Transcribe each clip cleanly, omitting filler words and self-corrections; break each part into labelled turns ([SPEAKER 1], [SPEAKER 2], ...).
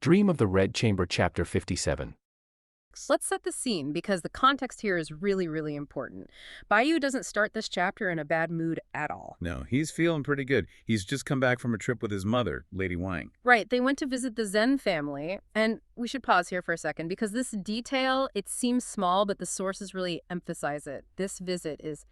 [SPEAKER 1] Dream of the Red Chamber Chapter 57.
[SPEAKER 2] Let's set the scene because the context here is really, really important. Baoyu doesn't start this chapter in a bad mood at all.
[SPEAKER 3] No, he's feeling pretty good. He's just come back from a trip with his mother, Lady Wang.
[SPEAKER 2] Right, they went to visit the Zen family, and we should pause here for a second because this detail, it seems small, but the sources really emphasize it. This visit is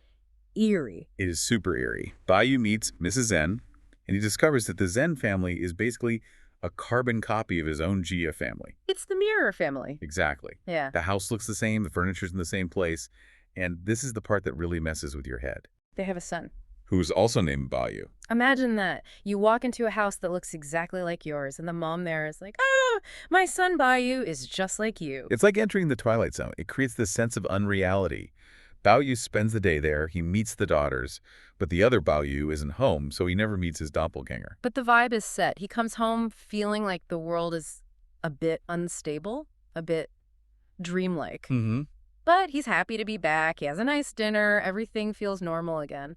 [SPEAKER 2] eerie.
[SPEAKER 3] It is super eerie. Baoyu meets Mrs. Zen, and he discovers that the Zen family is basically a carbon copy of his own Jia family.
[SPEAKER 2] It's the Mirror family.
[SPEAKER 3] Exactly.
[SPEAKER 2] Yeah.
[SPEAKER 3] The house looks the same, the furniture's in the same place, and this is the part that really messes with your head.
[SPEAKER 2] They have a son.
[SPEAKER 3] Who's also named Baoyu.
[SPEAKER 2] Imagine that. You walk into a house that looks exactly like yours, and the mom there is like, oh, my son Baoyu is just like you.
[SPEAKER 3] It's like entering the Twilight Zone. It creates this sense of unreality. Baoyu spends the day there, he meets the daughters, but the other Baoyu isn't home, so he never meets his doppelganger.
[SPEAKER 2] But the vibe is set. He comes home feeling like the world is a bit unstable, a bit dreamlike.
[SPEAKER 3] Mm-hmm.
[SPEAKER 2] But he's happy to be back. He has a nice dinner. Everything feels normal again.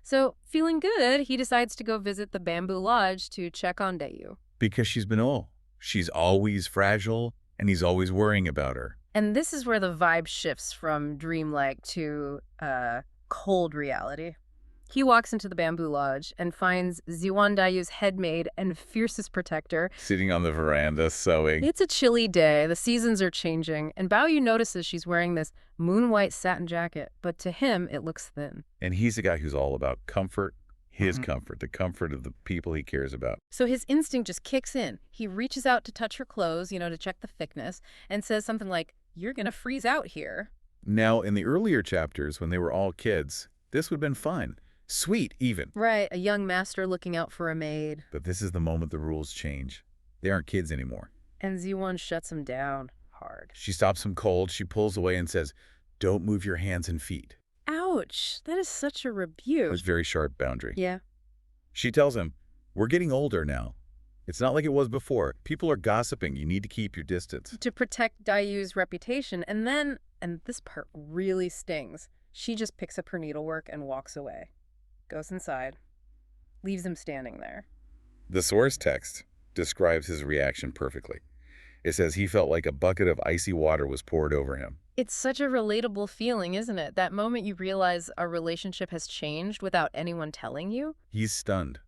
[SPEAKER 2] So, feeling good, he decides to go visit the Bamboo Lodge to check on Dayu.
[SPEAKER 3] Because she's been old. She's always fragile, and he's always worrying about her.
[SPEAKER 2] And this is where the vibe shifts from dreamlike to cold reality. He walks into the Bamboo Lodge and finds Ziwan Dayu's headmaid and fiercest protector
[SPEAKER 3] Sitting on the veranda, sewing.
[SPEAKER 2] It's a chilly day, the seasons are changing, and Baoyu notices she's wearing this moon-white satin jacket, but to him, it looks thin.
[SPEAKER 3] And he's a guy who's all about comfort, his comfort, the comfort of the people he cares about.
[SPEAKER 2] So his instinct just kicks in. He reaches out to touch her clothes, to check the thickness, and says something like, "You're gonna freeze out here."
[SPEAKER 3] Now, in the earlier chapters, when they were all kids, this would have been fine. Sweet, even.
[SPEAKER 2] Right, a young master looking out for a maid.
[SPEAKER 3] But this is the moment the rules change. They aren't kids anymore.
[SPEAKER 2] And Ziwan shuts him down hard.
[SPEAKER 3] She stops him cold, she pulls away and says, "Don't move your hands and feet."
[SPEAKER 2] Ouch, that is such a
[SPEAKER 3] It
[SPEAKER 2] rebuke.
[SPEAKER 3] was a very sharp boundary.
[SPEAKER 2] Yeah.
[SPEAKER 3] She tells him, "We're getting older now. It's not like it was before. People are gossiping. You need to keep your distance."
[SPEAKER 2] To protect Dayu's reputation, and then, and this part really stings, she just picks up her needlework and walks away. Goes inside, leaves him standing there.
[SPEAKER 3] The source text describes his reaction perfectly. It says he felt like a bucket of icy water was poured over him.
[SPEAKER 2] It's such a relatable feeling, isn't it? That moment you realize a relationship has changed without anyone telling you.
[SPEAKER 3] He's stunned.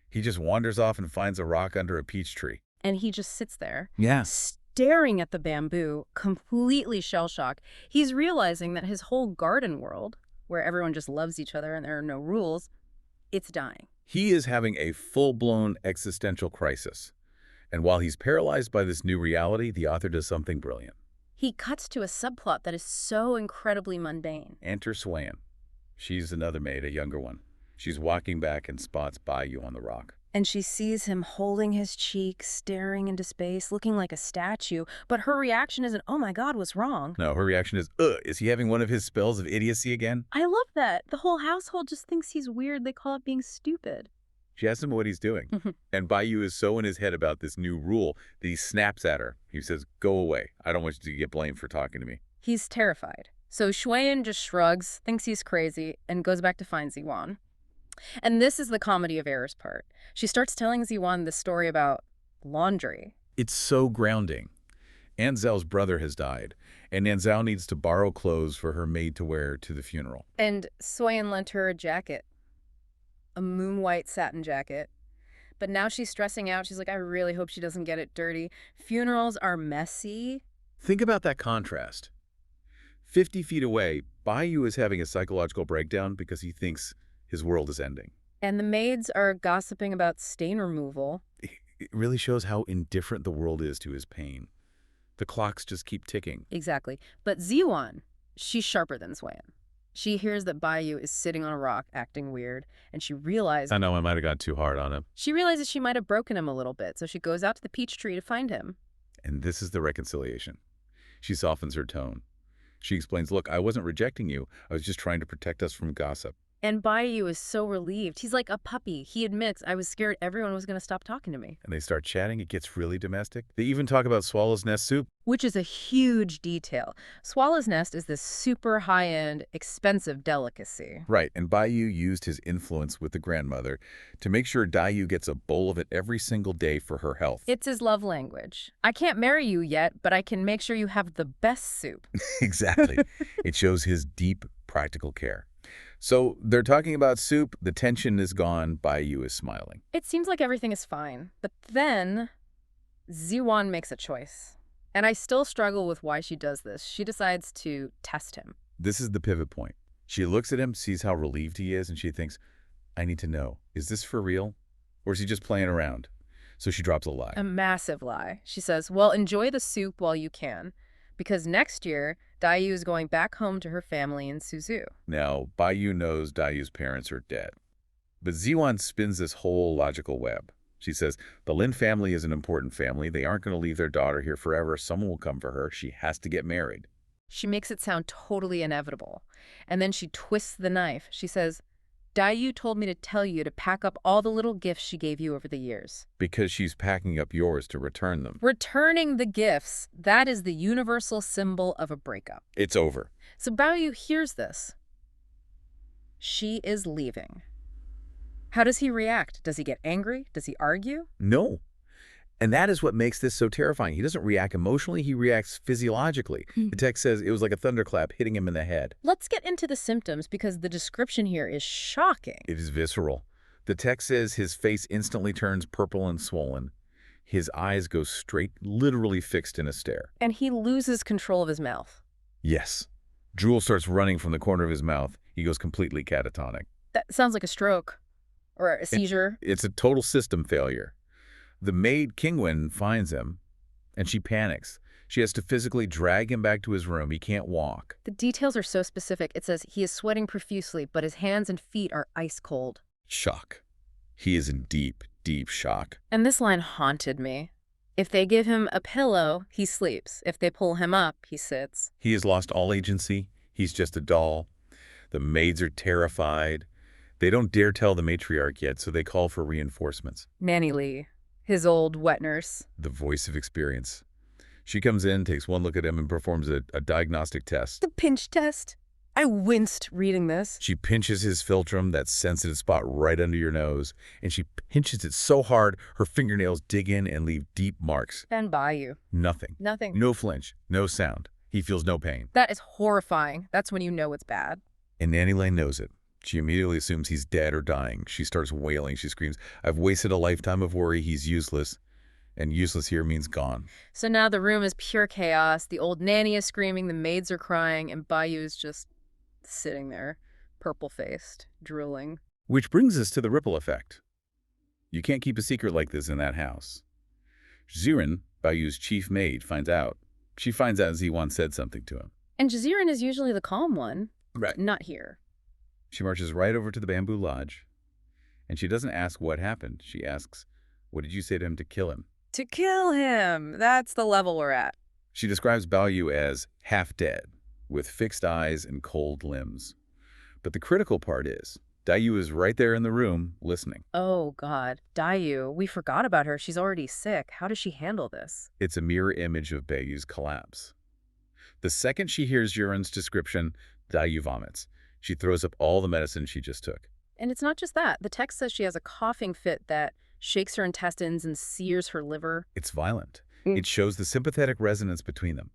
[SPEAKER 3] He just wanders off and finds a rock under a peach tree.
[SPEAKER 2] And he just sits there,
[SPEAKER 3] Yeah.
[SPEAKER 2] staring at the bamboo, completely shell-shocked. He's realizing that his whole garden world, where everyone just loves each other and there are no rules, it's dying.
[SPEAKER 3] He is having a full-blown existential crisis. And while he's paralyzed by this new reality, the author does something brilliant.
[SPEAKER 2] He cuts to a subplot that is so incredibly mundane.
[SPEAKER 3] Enter Swain. She's another maid, a younger one. She's walking back and spots Baoyu on the rock.
[SPEAKER 2] And she sees him holding his cheek, staring into space, looking like a statue. But her reaction isn't, oh my God, what's wrong?
[SPEAKER 3] No, her reaction is, ugh, is he having one of his spells of idiocy again?
[SPEAKER 2] I love that. The whole household just thinks he's weird. They call it being stupid.
[SPEAKER 3] She asks him what he's doing. And Baoyu is so in his head about this new rule that he snaps at her. He says, "Go away. I don't want you to get blamed for talking to me."
[SPEAKER 2] He's terrified. So Shuayan just shrugs, thinks he's crazy, and goes back to find Ziwan. And this is the comedy of errors part. She starts telling Ziwan this story about laundry.
[SPEAKER 3] It's so grounding. Anzal's brother has died, and Anzal needs to borrow clothes for her maid to wear to the funeral.
[SPEAKER 2] And Shuayan lent her a jacket, a moon-white satin jacket. But now she's stressing out. She's like, I really hope she doesn't get it dirty. Funerals are messy.
[SPEAKER 3] Think about that contrast. 50 feet away, Baoyu is having a psychological breakdown because he thinks his world is ending.
[SPEAKER 2] And the maids are gossiping about stain removal.
[SPEAKER 3] It really shows how indifferent the world is to his pain. The clocks just keep ticking.
[SPEAKER 2] Exactly. But Ziwan, she's sharper than Swayan. She hears that Baoyu is sitting on a rock acting weird, and she realizes...
[SPEAKER 3] I know I might have got too hard on him.
[SPEAKER 2] She realizes she might have broken him a little bit, so she goes out to the peach tree to find him.
[SPEAKER 3] And this is the reconciliation. She softens her tone. She explains, "Look, I wasn't rejecting you. I was just trying to protect us from gossip."
[SPEAKER 2] And Baoyu is so relieved. He's like a puppy. He admits, I was scared everyone was going to stop talking to me.
[SPEAKER 3] And they start chatting. It gets really domestic. They even talk about swallow's nest soup.
[SPEAKER 2] Which is a huge detail. Swallow's nest is this super high-end, expensive delicacy.
[SPEAKER 3] Right, and Baoyu used his influence with the grandmother to make sure Dayu gets a bowl of it every single day for her health.
[SPEAKER 2] It's his love language. I can't marry you yet, but I can make sure you have the best soup.
[SPEAKER 3] Exactly. It shows his deep, practical care. So they're talking about soup. The tension is gone. Baoyu is smiling.
[SPEAKER 2] It seems like everything is fine. But then Ziwan makes a choice. And I still struggle with why she does this. She decides to test him.
[SPEAKER 3] This is the pivot point. She looks at him, sees how relieved he is, and she thinks, I need to know, is this for real? Or is he just playing around? So she drops a lie.
[SPEAKER 2] A massive lie. She says, well, enjoy the soup while you can. Because next year, Dayu is going back home to her family in Suzhou.
[SPEAKER 3] Now, Baoyu knows Dayu's parents are dead. But Ziwan spins this whole logical web. She says, the Lin family is an important family. They aren't going to leave their daughter here forever. Someone will come for her. She has to get married.
[SPEAKER 2] She makes it sound totally inevitable. And then she twists the knife. She says, Dayu told me to tell you to pack up all the little gifts she gave you over the years.
[SPEAKER 3] Because she's packing up yours to return them.
[SPEAKER 2] Returning the gifts, that is the universal symbol of a breakup.
[SPEAKER 3] It's over.
[SPEAKER 2] So Baoyu hears this. She is leaving. How does he react? Does he get angry? Does he argue?
[SPEAKER 3] No. And that is what makes this so terrifying. He doesn't react emotionally, he reacts physiologically. The text says it was like a thunderclap hitting him in the head.
[SPEAKER 2] Let's get into the symptoms because the description here is shocking.
[SPEAKER 3] It is visceral. The text says his face instantly turns purple and swollen. His eyes go straight, literally fixed in a stare.
[SPEAKER 2] And he loses control of his mouth.
[SPEAKER 3] Yes. Drool starts running from the corner of his mouth. He goes completely catatonic.
[SPEAKER 2] That sounds like a stroke or a seizure.
[SPEAKER 3] It's a total system failure. The maid, Kingwen, finds him, and she panics. She has to physically drag him back to his room. He can't walk.
[SPEAKER 2] The details are so specific. It says he is sweating profusely, but his hands and feet are ice cold.
[SPEAKER 3] Shock. He is in deep, deep shock.
[SPEAKER 2] And this line haunted me. If they give him a pillow, he sleeps. If they pull him up, he sits.
[SPEAKER 3] He has lost all agency. He's just a doll. The maids are terrified. They don't dare tell the matriarch yet, so they call for reinforcements.
[SPEAKER 2] Nanny Lee, his old wet nurse.
[SPEAKER 3] The voice of experience. She comes in, takes one look at him, and performs a diagnostic test.
[SPEAKER 2] The pinch test. I winced reading this.
[SPEAKER 3] She pinches his philtrum, that sensitive spot right under your nose, and she pinches it so hard her fingernails dig in and leave deep marks.
[SPEAKER 2] And Baoyu.
[SPEAKER 3] Nothing.
[SPEAKER 2] Nothing.
[SPEAKER 3] No flinch. No sound. He feels no pain.
[SPEAKER 2] That is horrifying. That's when you know it's bad.
[SPEAKER 3] And Nanny Lane knows it. She immediately assumes he's dead or dying. She starts wailing. She screams, I've wasted a lifetime of worry. He's useless. And useless here means gone.
[SPEAKER 2] So now the room is pure chaos. The old nanny is screaming, the maids are crying, and Baoyu is just sitting there, purple-faced, drooling.
[SPEAKER 3] Which brings us to the ripple effect. You can't keep a secret like this in that house. Ziren, Baoyu's chief maid, finds out. She finds out Ziwan said something to him.
[SPEAKER 2] And Jaziran is usually the calm one.
[SPEAKER 3] Right.
[SPEAKER 2] Not here.
[SPEAKER 3] She marches right over to the bamboo lodge, and she doesn't ask what happened. She asks, what did you say to him to kill him?
[SPEAKER 2] To kill him! That's the level we're at.
[SPEAKER 3] She describes Baoyu as half dead, with fixed eyes and cold limbs. But the critical part is, Dayu is right there in the room, listening.
[SPEAKER 2] Oh, God. Dayu, we forgot about her. She's already sick. How does she handle this?
[SPEAKER 3] It's a mirror image of Baoyu's collapse. The second she hears Yuren's description, Dayu vomits. She throws up all the medicine she just took.
[SPEAKER 2] And it's not just that. The text says she has a coughing fit that shakes her intestines and sears her liver.
[SPEAKER 3] It's violent. It shows the sympathetic resonance between them.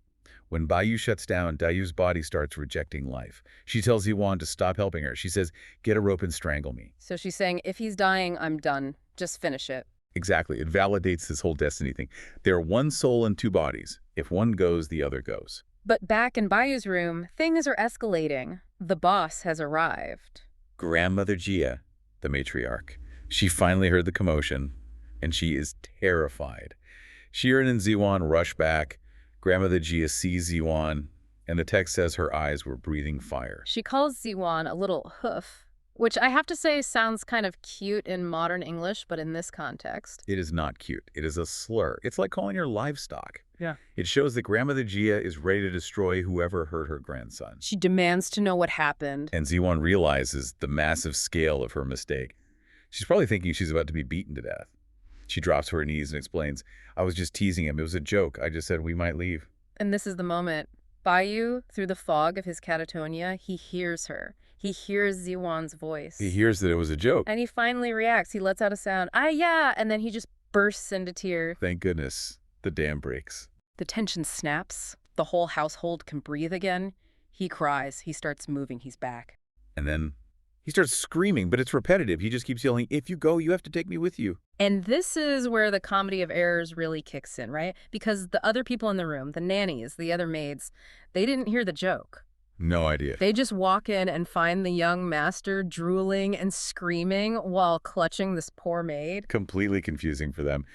[SPEAKER 3] When Baoyu shuts down, Dayu's body starts rejecting life. She tells Yiwan to stop helping her. She says, get a rope and strangle me.
[SPEAKER 2] So she's saying, if he's dying, I'm done. Just finish it.
[SPEAKER 3] Exactly. It validates this whole destiny thing. There are one soul and two bodies. If one goes, the other goes.
[SPEAKER 2] But back in Bayu's room, things are escalating. The boss has arrived.
[SPEAKER 3] Grandmother Jia, the matriarch. She finally heard the commotion, and she is terrified. Shirin and Ziwan rush back. Grandmother Jia sees Ziwan, and the text says her eyes were breathing fire.
[SPEAKER 2] She calls Ziwan a little hoof, which I have to say sounds kind of cute in modern English, but in this context.
[SPEAKER 3] It is not cute. It is a slur. It's like calling her livestock.
[SPEAKER 4] Yeah.
[SPEAKER 3] It shows that Grandmother Jia is ready to destroy whoever hurt her grandson.
[SPEAKER 2] She demands to know what happened.
[SPEAKER 3] And Ziwan realizes the massive scale of her mistake. She's probably thinking she's about to be beaten to death. She drops to her knees and explains, I was just teasing him. It was a joke. I just said we might leave.
[SPEAKER 2] And this is the moment. Baoyu, through the fog of his catatonia, he hears her. He hears Ziwan's voice.
[SPEAKER 3] He hears that it was a joke.
[SPEAKER 2] And he finally reacts. He lets out a sound, ah, yeah, and then he just bursts into tears.
[SPEAKER 3] Thank goodness the dam breaks.
[SPEAKER 2] The tension snaps. The whole household can breathe again. He cries. He starts moving. He's back.
[SPEAKER 3] And then he starts screaming, but it's repetitive. He just keeps yelling, if you go, you have to take me with you.
[SPEAKER 2] And this is where the comedy of errors really kicks in, right? Because the other people in the room, the nannies, the other maids, they didn't hear the joke.
[SPEAKER 3] No idea.
[SPEAKER 2] They just walk in and find the young master drooling and screaming while clutching this poor maid.
[SPEAKER 3] Completely confusing for them.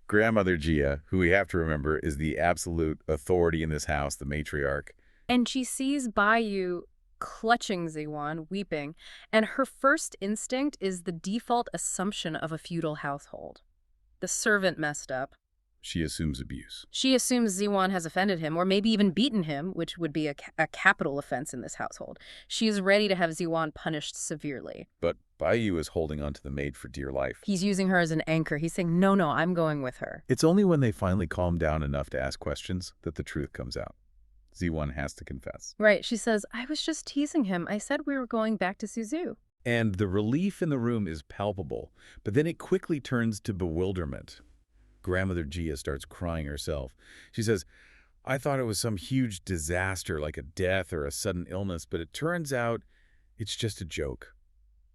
[SPEAKER 3] Grandmother Jia, who we have to remember is the absolute authority in this house, the matriarch.
[SPEAKER 2] And she sees Baoyu clutching Ziwan, weeping, and her first instinct is the default assumption of a feudal household. The servant messed up.
[SPEAKER 3] She assumes abuse.
[SPEAKER 2] She assumes Ziwan has offended him, or maybe even beaten him, which would be a capital offense in this household. She is ready to have Ziwan punished severely.
[SPEAKER 3] But Baoyu is holding on to the maid for dear life.
[SPEAKER 2] He's using her as an anchor. He's saying, no, I'm going with her.
[SPEAKER 3] It's only when they finally calm down enough to ask questions that the truth comes out. Ziwan has to confess.
[SPEAKER 2] Right. She says, I was just teasing him. I said we were going back to Suzhou.
[SPEAKER 3] And the relief in the room is palpable, but then it quickly turns to bewilderment. Grandmother Jia starts crying herself. She says, I thought it was some huge disaster like a death or a sudden illness, but it turns out it's just a joke.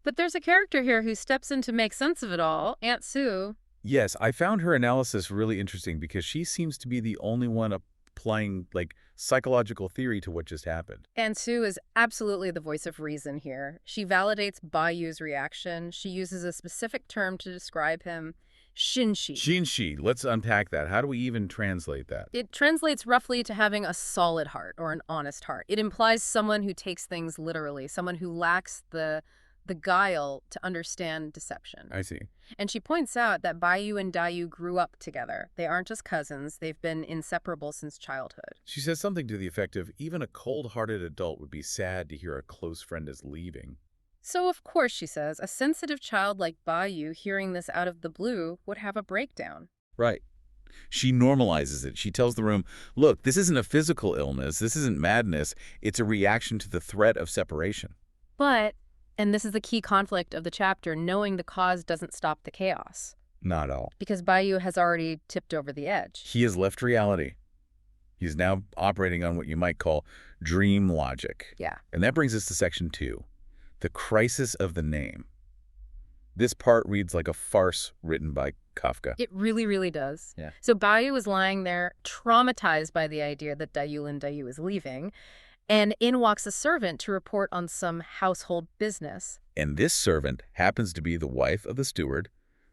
[SPEAKER 2] But there's a character here who steps in to make sense of it all, Aunt Sue.
[SPEAKER 3] Yes, I found her analysis really interesting because she seems to be the only one applying psychological theory to what just happened.
[SPEAKER 2] Aunt Sue is absolutely the voice of reason here. She validates Baoyu's reaction. She uses a specific term to describe him, Shinshi.
[SPEAKER 3] Shinshi, let's unpack that. How do we even translate that?
[SPEAKER 2] It translates roughly to having a solid heart or an honest heart. It implies someone who takes things literally, someone who lacks the guile to understand deception.
[SPEAKER 3] I see.
[SPEAKER 2] And she points out that Baoyu and Dayu grew up together. They aren't just cousins. They've been inseparable since childhood.
[SPEAKER 3] She says something to the effect of, even a cold-hearted adult would be sad to hear a close friend is leaving.
[SPEAKER 2] So, of course, she says, a sensitive child like Baoyu hearing this out of the blue would have a breakdown.
[SPEAKER 3] Right. She normalizes it. She tells the room, look, this isn't a physical illness. This isn't madness. It's a reaction to the threat of separation.
[SPEAKER 2] But, and this is the key conflict of the chapter, knowing the cause doesn't stop the chaos.
[SPEAKER 3] Not all.
[SPEAKER 2] Because Baoyu has already tipped over the edge.
[SPEAKER 3] He has left reality. He's now operating on what you might call dream logic.
[SPEAKER 2] Yeah.
[SPEAKER 3] And that brings us to section 2, the crisis of the name. This part reads like a farce written by Kafka.
[SPEAKER 2] It really, really does.
[SPEAKER 3] Yeah.
[SPEAKER 2] So Baoyu is lying there, traumatized by the idea that Dayulin Dayu is leaving, and in walks a servant to report on some household business.
[SPEAKER 3] And this servant happens to be the wife of the steward,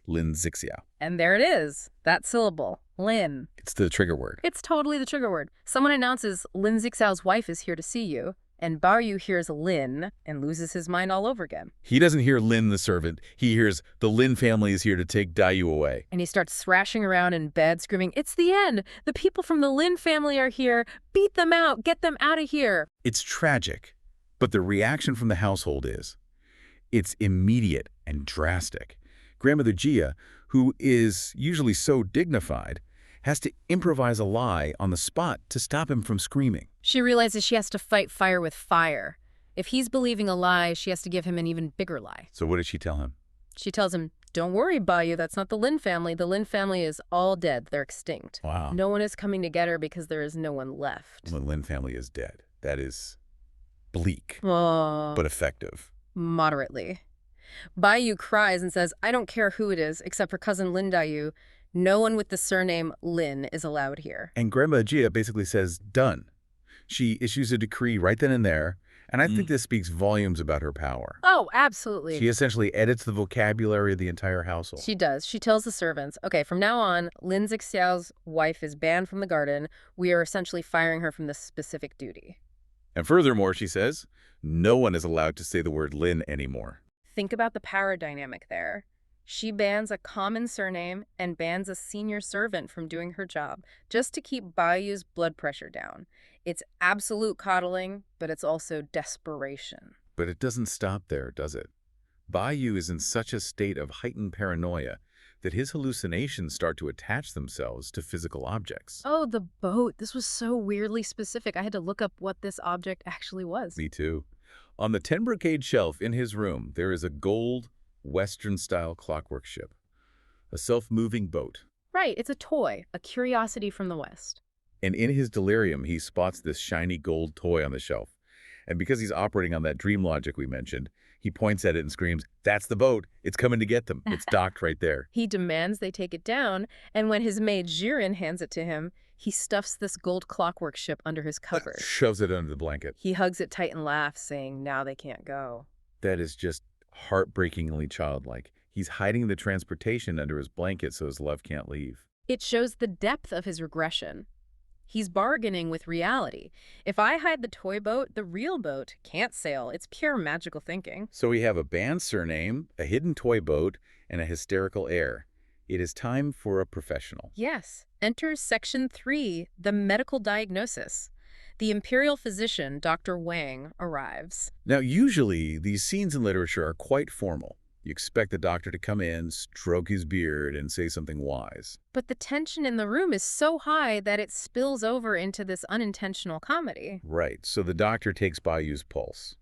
[SPEAKER 3] Lin Zixiao.
[SPEAKER 2] And there it is, that syllable, Lin.
[SPEAKER 3] It's the trigger word.
[SPEAKER 2] It's totally the trigger word. Someone announces Lin Zixiao's wife is here to see you, and Baoyu hears Lin and loses his mind all over again.
[SPEAKER 3] He doesn't hear Lin the servant. He hears the Lin family is here to take Dayu away.
[SPEAKER 2] And he starts thrashing around in bed, screaming, it's the end! The people from the Lin family are here! Beat them out! Get them out of here!
[SPEAKER 3] It's tragic, but the reaction from the household is, it's immediate and drastic. Grandmother Jia, who is usually so dignified, has to improvise a lie on the spot to stop him from screaming.
[SPEAKER 2] She realizes she has to fight fire with fire. If he's believing a lie, she has to give him an even bigger lie.
[SPEAKER 3] So what did she tell him?
[SPEAKER 2] She tells him, don't worry, Baoyu, that's not the Lin family. The Lin family is all dead. They're extinct.
[SPEAKER 3] Wow.
[SPEAKER 2] No one is coming to get her because there is no one left.
[SPEAKER 3] The Lin family is dead. That is bleak,
[SPEAKER 2] Oh,
[SPEAKER 3] but effective.
[SPEAKER 2] moderately. Baoyu cries and says, I don't care who it is, except for cousin Lin Dayu. No one with the surname Lin is allowed here.
[SPEAKER 3] And Grandma Jia basically says, done. She issues a decree right then and there, and I think this speaks volumes about her power.
[SPEAKER 2] Oh, absolutely.
[SPEAKER 3] She essentially edits the vocabulary of the entire household.
[SPEAKER 2] She does. She tells the servants, okay, from now on, Lin Zixiao's wife is banned from the garden. We are essentially firing her from this specific duty.
[SPEAKER 3] And furthermore, she says, no one is allowed to say the word Lin anymore.
[SPEAKER 2] Think about the power dynamic there. She bans a common surname and bans a senior servant from doing her job, just to keep Baoyu's blood pressure down. It's absolute coddling, but it's also desperation.
[SPEAKER 3] But it doesn't stop there, does it? Baoyu is in such a state of heightened paranoia that his hallucinations start to attach themselves to physical objects.
[SPEAKER 2] Oh, the boat. This was so weirdly specific. I had to look up what this object actually was.
[SPEAKER 3] Me too. On the 10 brocade shelf in his room, there is a gold, Western-style clockwork ship, a self-moving boat.
[SPEAKER 2] Right, it's a toy, a curiosity from the West.
[SPEAKER 3] And in his delirium, he spots this shiny gold toy on the shelf. And because he's operating on that dream logic we mentioned, he points at it and screams, "That's the boat! It's coming to get them! It's docked right there!"
[SPEAKER 2] He demands they take it down, and when his maid Jiren hands it to him, he stuffs this gold clockwork ship under his cupboard.
[SPEAKER 3] Shoves it under the blanket.
[SPEAKER 2] He hugs it tight and laughs, saying, "Now they can't go."
[SPEAKER 3] That is just heartbreakingly childlike. He's hiding the transportation under his blanket so his love can't leave.
[SPEAKER 2] It shows the depth of his regression. He's bargaining with reality. If I hide the toy boat, the real boat can't sail. It's pure magical thinking.
[SPEAKER 3] So we have a banned surname, a hidden toy boat, and a hysterical heir. It is time for a professional.
[SPEAKER 2] Yes. Enters Section 3, the medical diagnosis. The imperial physician, Dr. Wang, arrives.
[SPEAKER 3] Now, usually, these scenes in literature are quite formal. You expect the doctor to come in, stroke his beard, and say something wise.
[SPEAKER 2] But the tension in the room is so high that it spills over into this unintentional comedy.
[SPEAKER 3] Right, so the doctor takes Baoyu's pulse.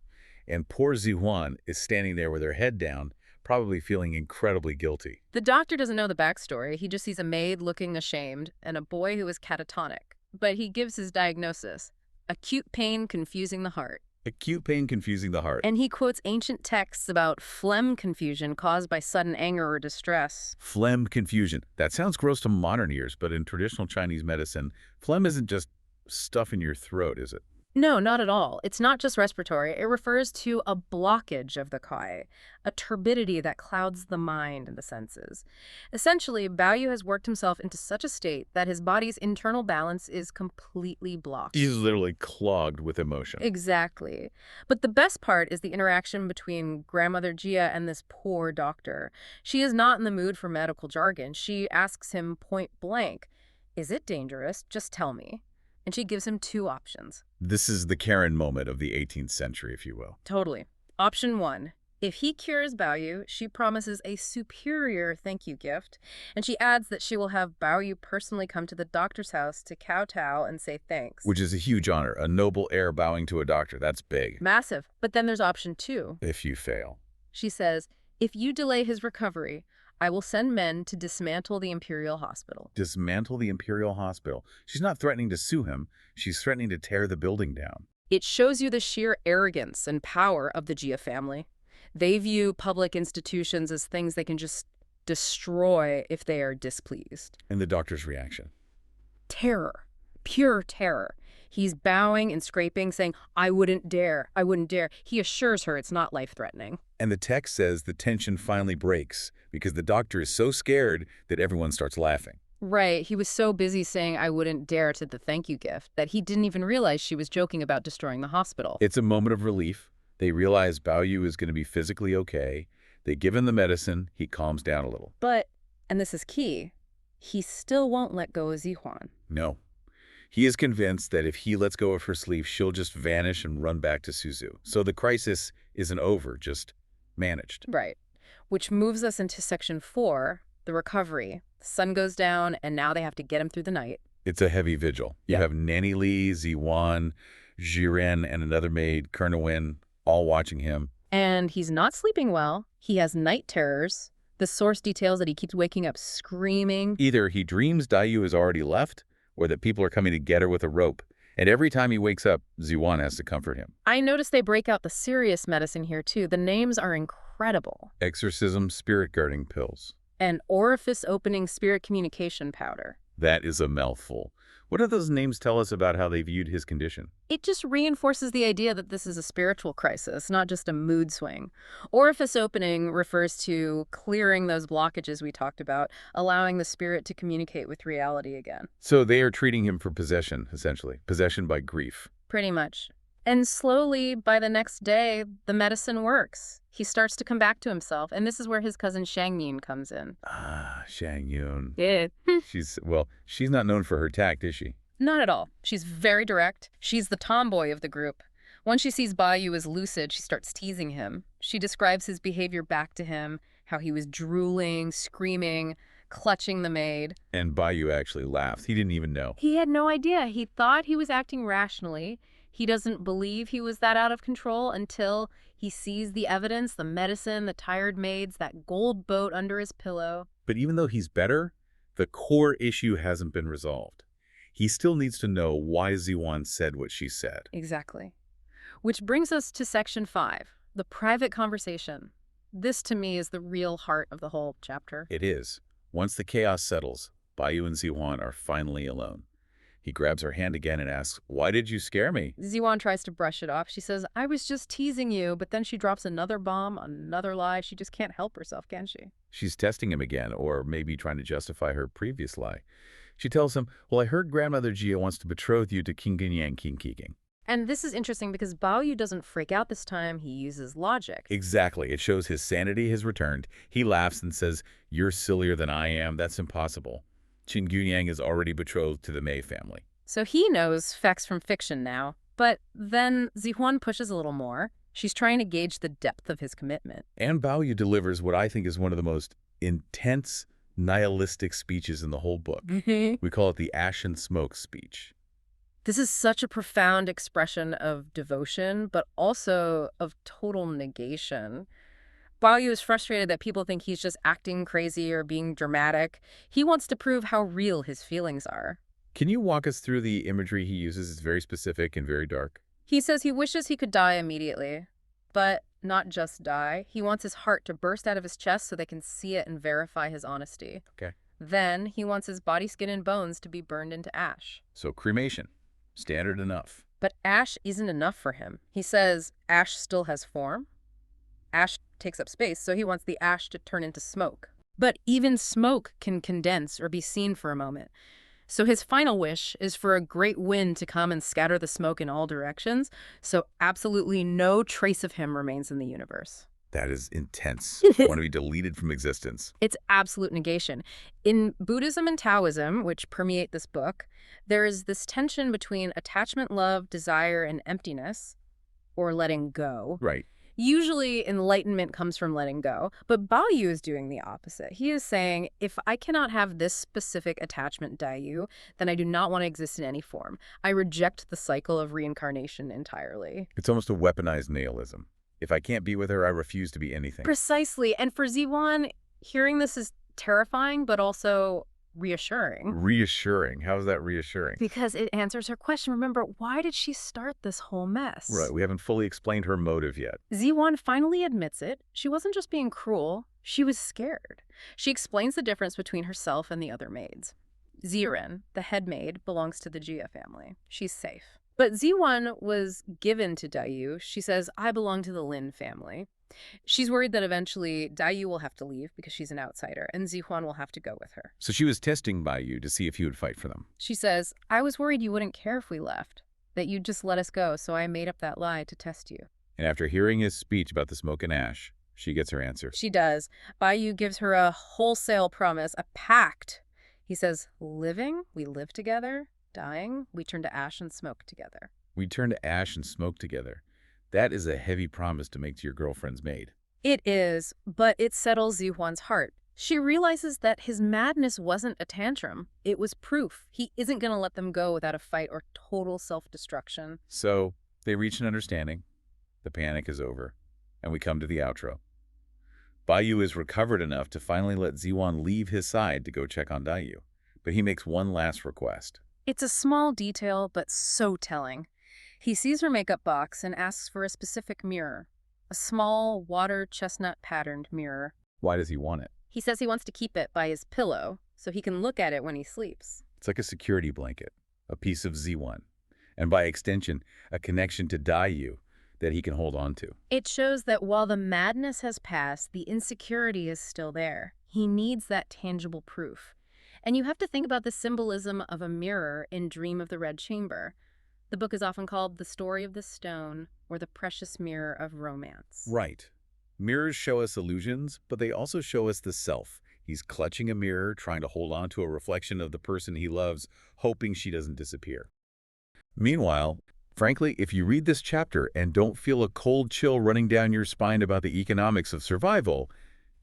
[SPEAKER 3] And poor Zihuan is standing there with her head down, probably feeling incredibly guilty.
[SPEAKER 2] The doctor doesn't know the backstory. He just sees a maid looking ashamed and a boy who is catatonic. But he gives his diagnosis: acute pain confusing the heart.
[SPEAKER 3] Acute pain confusing the heart.
[SPEAKER 2] And he quotes ancient texts about phlegm confusion caused by sudden anger or distress.
[SPEAKER 3] Phlegm confusion. That sounds gross to modern ears, but in traditional Chinese medicine, phlegm isn't just stuff in your throat, is it?
[SPEAKER 2] No, not at all. It's not just respiratory. It refers to a blockage of the kai, a turbidity that clouds the mind and the senses. Essentially, Baoyu has worked himself into such a state that his body's internal balance is completely blocked.
[SPEAKER 3] He's literally clogged with emotion.
[SPEAKER 2] Exactly. But the best part is the interaction between grandmother Jia and this poor doctor. She is not in the mood for medical jargon. She asks him point blank, "Is it dangerous? Just tell me." And she gives him two options.
[SPEAKER 3] This is the Karen moment of the 18th century, if you will.
[SPEAKER 2] Totally. Option 1. If he cures Baoyu, she promises a superior thank you gift, and she adds that she will have Baoyu personally come to the doctor's house to kowtow and say thanks.
[SPEAKER 3] Which is a huge honor, a noble heir bowing to a doctor. That's big.
[SPEAKER 2] Massive. But then there's option 2.
[SPEAKER 3] If you fail.
[SPEAKER 2] She says, if you delay his recovery, I will send men to dismantle the Imperial Hospital.
[SPEAKER 3] Dismantle the Imperial Hospital. She's not threatening to sue him. She's threatening to tear the building down.
[SPEAKER 2] It shows you the sheer arrogance and power of the Jia family. They view public institutions as things they can just destroy if they are displeased.
[SPEAKER 3] And the doctor's reaction?
[SPEAKER 2] Terror. Pure terror. He's bowing and scraping, saying, I wouldn't dare. I wouldn't dare. He assures her it's not life-threatening.
[SPEAKER 3] And the text says the tension finally breaks because the doctor is so scared that everyone starts laughing.
[SPEAKER 2] Right. He was so busy saying I wouldn't dare to the thank you gift that he didn't even realize she was joking about destroying the hospital.
[SPEAKER 3] It's a moment of relief. They realize Baoyu is going to be physically okay. They give him the medicine. He calms down a little.
[SPEAKER 2] But, and this is key, he still won't let go of Zihuan.
[SPEAKER 3] No. He is convinced that if he lets go of her sleeve, she'll just vanish and run back to Suzhou. So the crisis isn't over, just managed.
[SPEAKER 2] Right. Which moves us into Section 4, the recovery. The sun goes down, and now they have to get him through the night.
[SPEAKER 3] It's a heavy vigil. You have Nanny Li, Ziwan, Jiren, and another maid, Kernowin, all watching him.
[SPEAKER 2] And he's not sleeping well. He has night terrors. The source details that he keeps waking up screaming.
[SPEAKER 3] Either he dreams Dayu has already left, or that people are coming to get her with a rope. And every time he wakes up, Ziwan has to comfort him.
[SPEAKER 2] I noticed they break out the serious medicine here, too. The names are incredible.
[SPEAKER 3] Exorcism spirit guarding pills.
[SPEAKER 2] And orifice-opening spirit communication powder.
[SPEAKER 3] That is a mouthful. What do those names tell us about how they viewed his condition?
[SPEAKER 2] It just reinforces the idea that this is a spiritual crisis, not just a mood swing. Orifice opening refers to clearing those blockages we talked about, allowing the spirit to communicate with reality again.
[SPEAKER 3] So they are treating him for possession, essentially. Possession by grief.
[SPEAKER 2] Pretty much. And slowly, by the next day, the medicine works. He starts to come back to himself, and this is where his cousin Shang Yun comes in.
[SPEAKER 3] Ah, Shang Yun.
[SPEAKER 2] Yeah.
[SPEAKER 3] She's not known for her tact, is she?
[SPEAKER 2] Not at all. She's very direct. She's the tomboy of the group. Once she sees Baoyu as lucid, she starts teasing him. She describes his behavior back to him, how he was drooling, screaming, clutching the maid.
[SPEAKER 3] And Baoyu actually laughs. He didn't even know.
[SPEAKER 2] He had no idea. He thought he was acting rationally. He doesn't believe he was that out of control until he sees the evidence, the medicine, the tired maids, that gold boat under his pillow.
[SPEAKER 3] But even though he's better, the core issue hasn't been resolved. He still needs to know why Ziwan said what she said.
[SPEAKER 2] Exactly. Which brings us to section 5, the private conversation. This, to me, is the real heart of the whole chapter.
[SPEAKER 3] It is. Once the chaos settles, Baoyu and Ziwan are finally alone. He grabs her hand again and asks, "Why did you scare me?"
[SPEAKER 2] Ziwan tries to brush it off. She says, "I was just teasing you," but then she drops another bomb, another lie. She just can't help herself, can she?
[SPEAKER 3] She's testing him again, or maybe trying to justify her previous lie. She tells him, "Well, I heard Grandmother Jia wants to betroth you to King Ginyang King Keeking."
[SPEAKER 2] And this is interesting because Baoyu doesn't freak out this time. He uses logic.
[SPEAKER 3] Exactly. It shows his sanity has returned. He laughs and says, "You're sillier than I am. That's impossible. Qin Gunyang is already betrothed to the Mei family."
[SPEAKER 2] So he knows facts from fiction now. But then Zihuan pushes a little more. She's trying to gauge the depth of his commitment.
[SPEAKER 3] And Baoyu delivers what I think is one of the most intense, nihilistic speeches in the whole book. We call it the ash and smoke speech.
[SPEAKER 2] This is such a profound expression of devotion, but also of total negation. Baoyu is frustrated that people think he's just acting crazy or being dramatic. He wants to prove how real his feelings are.
[SPEAKER 3] Can you walk us through the imagery he uses? It's very specific and very dark.
[SPEAKER 2] He says he wishes he could die immediately, but not just die. He wants his heart to burst out of his chest so they can see it and verify his honesty.
[SPEAKER 3] Okay.
[SPEAKER 2] Then he wants his body, skin, and bones to be burned into ash.
[SPEAKER 3] So cremation. Standard enough.
[SPEAKER 2] But ash isn't enough for him. He says ash still has form. Ash takes up space, so he wants the ash to turn into smoke. But even smoke can condense or be seen for a moment. So his final wish is for a great wind to come and scatter the smoke in all directions, so absolutely no trace of him remains in the universe.
[SPEAKER 3] That is intense. I want to be deleted from existence.
[SPEAKER 2] It's absolute negation. In Buddhism and Taoism, which permeate this book, there is this tension between attachment, love, desire, and emptiness, or letting go.
[SPEAKER 3] Right.
[SPEAKER 2] Usually enlightenment comes from letting go, but Baoyu is doing the opposite. He is saying, if I cannot have this specific attachment, Dayu, then I do not want to exist in any form. I reject the cycle of reincarnation entirely.
[SPEAKER 3] It's almost a weaponized nihilism. If I can't be with her, I refuse to be anything.
[SPEAKER 2] Precisely. And for Ziwan, hearing this is terrifying, but also reassuring.
[SPEAKER 3] Reassuring? How is that reassuring?
[SPEAKER 2] Because it answers her question. Remember, why did she start this whole mess?
[SPEAKER 3] Right. We haven't fully explained her motive yet.
[SPEAKER 2] Ziwan finally admits it. She wasn't just being cruel. She was scared. She explains the difference between herself and the other maids. Ziren, the head maid, belongs to the Jia family. She's safe. But Ziwan was given to Dayu. She says, I belong to the Lin family. She's worried that eventually Dayu will have to leave because she's an outsider, and Zihuan will have to go with her.
[SPEAKER 3] So she was testing Baoyu to see if he would fight for them.
[SPEAKER 2] She says, I was worried you wouldn't care if we left, that you'd just let us go, so I made up that lie to test you.
[SPEAKER 3] And after hearing his speech about the smoke and ash, she gets her answer.
[SPEAKER 2] She does. Baoyu gives her a wholesale promise, a pact. He says, living, we live together. Dying, we turn to ash and smoke together.
[SPEAKER 3] We turn to ash and smoke together. That is a heavy promise to make to your girlfriend's maid.
[SPEAKER 2] It is, but it settles Zihuan's heart. She realizes that his madness wasn't a tantrum. It was proof. He isn't going to let them go without a fight or total self-destruction.
[SPEAKER 3] So they reach an understanding. The panic is over, and we come to the outro. Baoyu is recovered enough to finally let Ziwan leave his side to go check on Dayu, but he makes one last request.
[SPEAKER 2] It's a small detail, but so telling. He sees her makeup box and asks for a specific mirror, a small water chestnut patterned mirror.
[SPEAKER 3] Why does he want it?
[SPEAKER 2] He says he wants to keep it by his pillow so he can look at it when he sleeps.
[SPEAKER 3] It's like a security blanket, a piece of Z1, and by extension, a connection to Dayu that he can hold on to.
[SPEAKER 2] It shows that while the madness has passed, the insecurity is still there. He needs that tangible proof. And you have to think about the symbolism of a mirror in Dream of the Red Chamber. The book is often called The Story of the Stone or The Precious Mirror of Romance.
[SPEAKER 3] Right. Mirrors show us illusions, but they also show us the self. He's clutching a mirror, trying to hold on to a reflection of the person he loves, hoping she doesn't disappear. Meanwhile, frankly, if you read this chapter and don't feel a cold chill running down your spine about the economics of survival,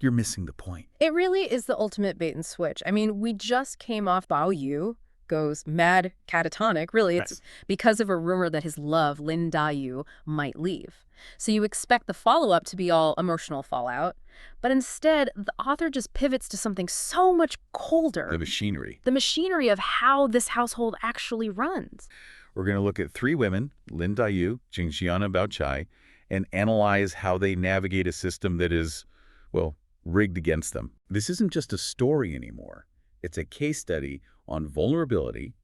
[SPEAKER 3] you're missing the point.
[SPEAKER 2] It really is the ultimate bait and switch. I mean, we just came off Baoyu goes mad catatonic. Really, it's because of a rumor that his love, Lin Dayu, might leave. So you expect the follow-up to be all emotional fallout, but instead, the author just pivots to something so much colder.
[SPEAKER 3] The machinery.
[SPEAKER 2] The machinery of how this household actually runs.
[SPEAKER 3] We're going to look at three women, Lin Dayu, Jingxian, and Baochai, and analyze how they navigate a system that is, well, rigged against them. This isn't just a story anymore. It's a case study on vulnerability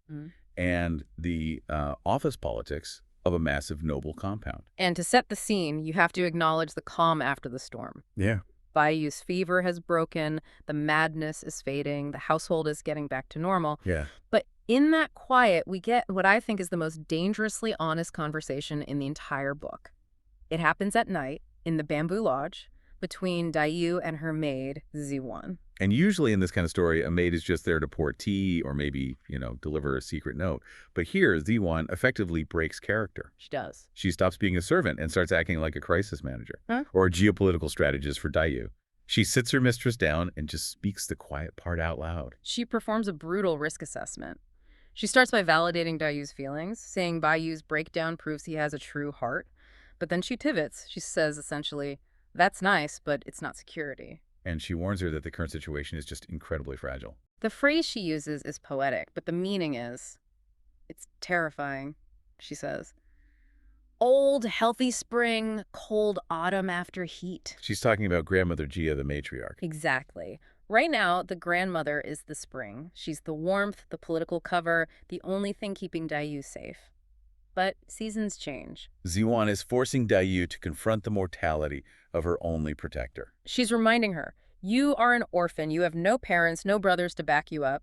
[SPEAKER 3] and the office politics of a massive noble compound.
[SPEAKER 2] And to set the scene, you have to acknowledge the calm after the storm.
[SPEAKER 3] Yeah.
[SPEAKER 2] Bayou's fever has broken, the madness is fading, the household is getting back to normal.
[SPEAKER 3] Yeah.
[SPEAKER 2] But in that quiet, we get what I think is the most dangerously honest conversation in the entire book. It happens at night in the bamboo lodge between Dayu and her maid, Ziwan.
[SPEAKER 3] And usually in this kind of story, a maid is just there to pour tea or maybe, deliver a secret note. But here, Ziwan effectively breaks character.
[SPEAKER 2] She does.
[SPEAKER 3] She stops being a servant and starts acting like a crisis manager or a geopolitical strategist for Dayu. She sits her mistress down and just speaks the quiet part out loud.
[SPEAKER 2] She performs a brutal risk assessment. She starts by validating Dayu's feelings, saying Bayou's breakdown proves he has a true heart. But then she pivots. She says, essentially, that's nice, but it's not security.
[SPEAKER 3] And she warns her that the current situation is just incredibly fragile.
[SPEAKER 2] The phrase she uses is poetic, but the meaning is, it's terrifying, she says. Old, healthy spring, cold autumn after heat.
[SPEAKER 3] She's talking about grandmother Gia, the matriarch.
[SPEAKER 2] Exactly. Right now, the grandmother is the spring. She's the warmth, the political cover, the only thing keeping Dayu safe. But seasons change.
[SPEAKER 3] Ziwan is forcing Dayu to confront the mortality of her only protector.
[SPEAKER 2] She's reminding her, you are an orphan, you have no parents, no brothers to back you up.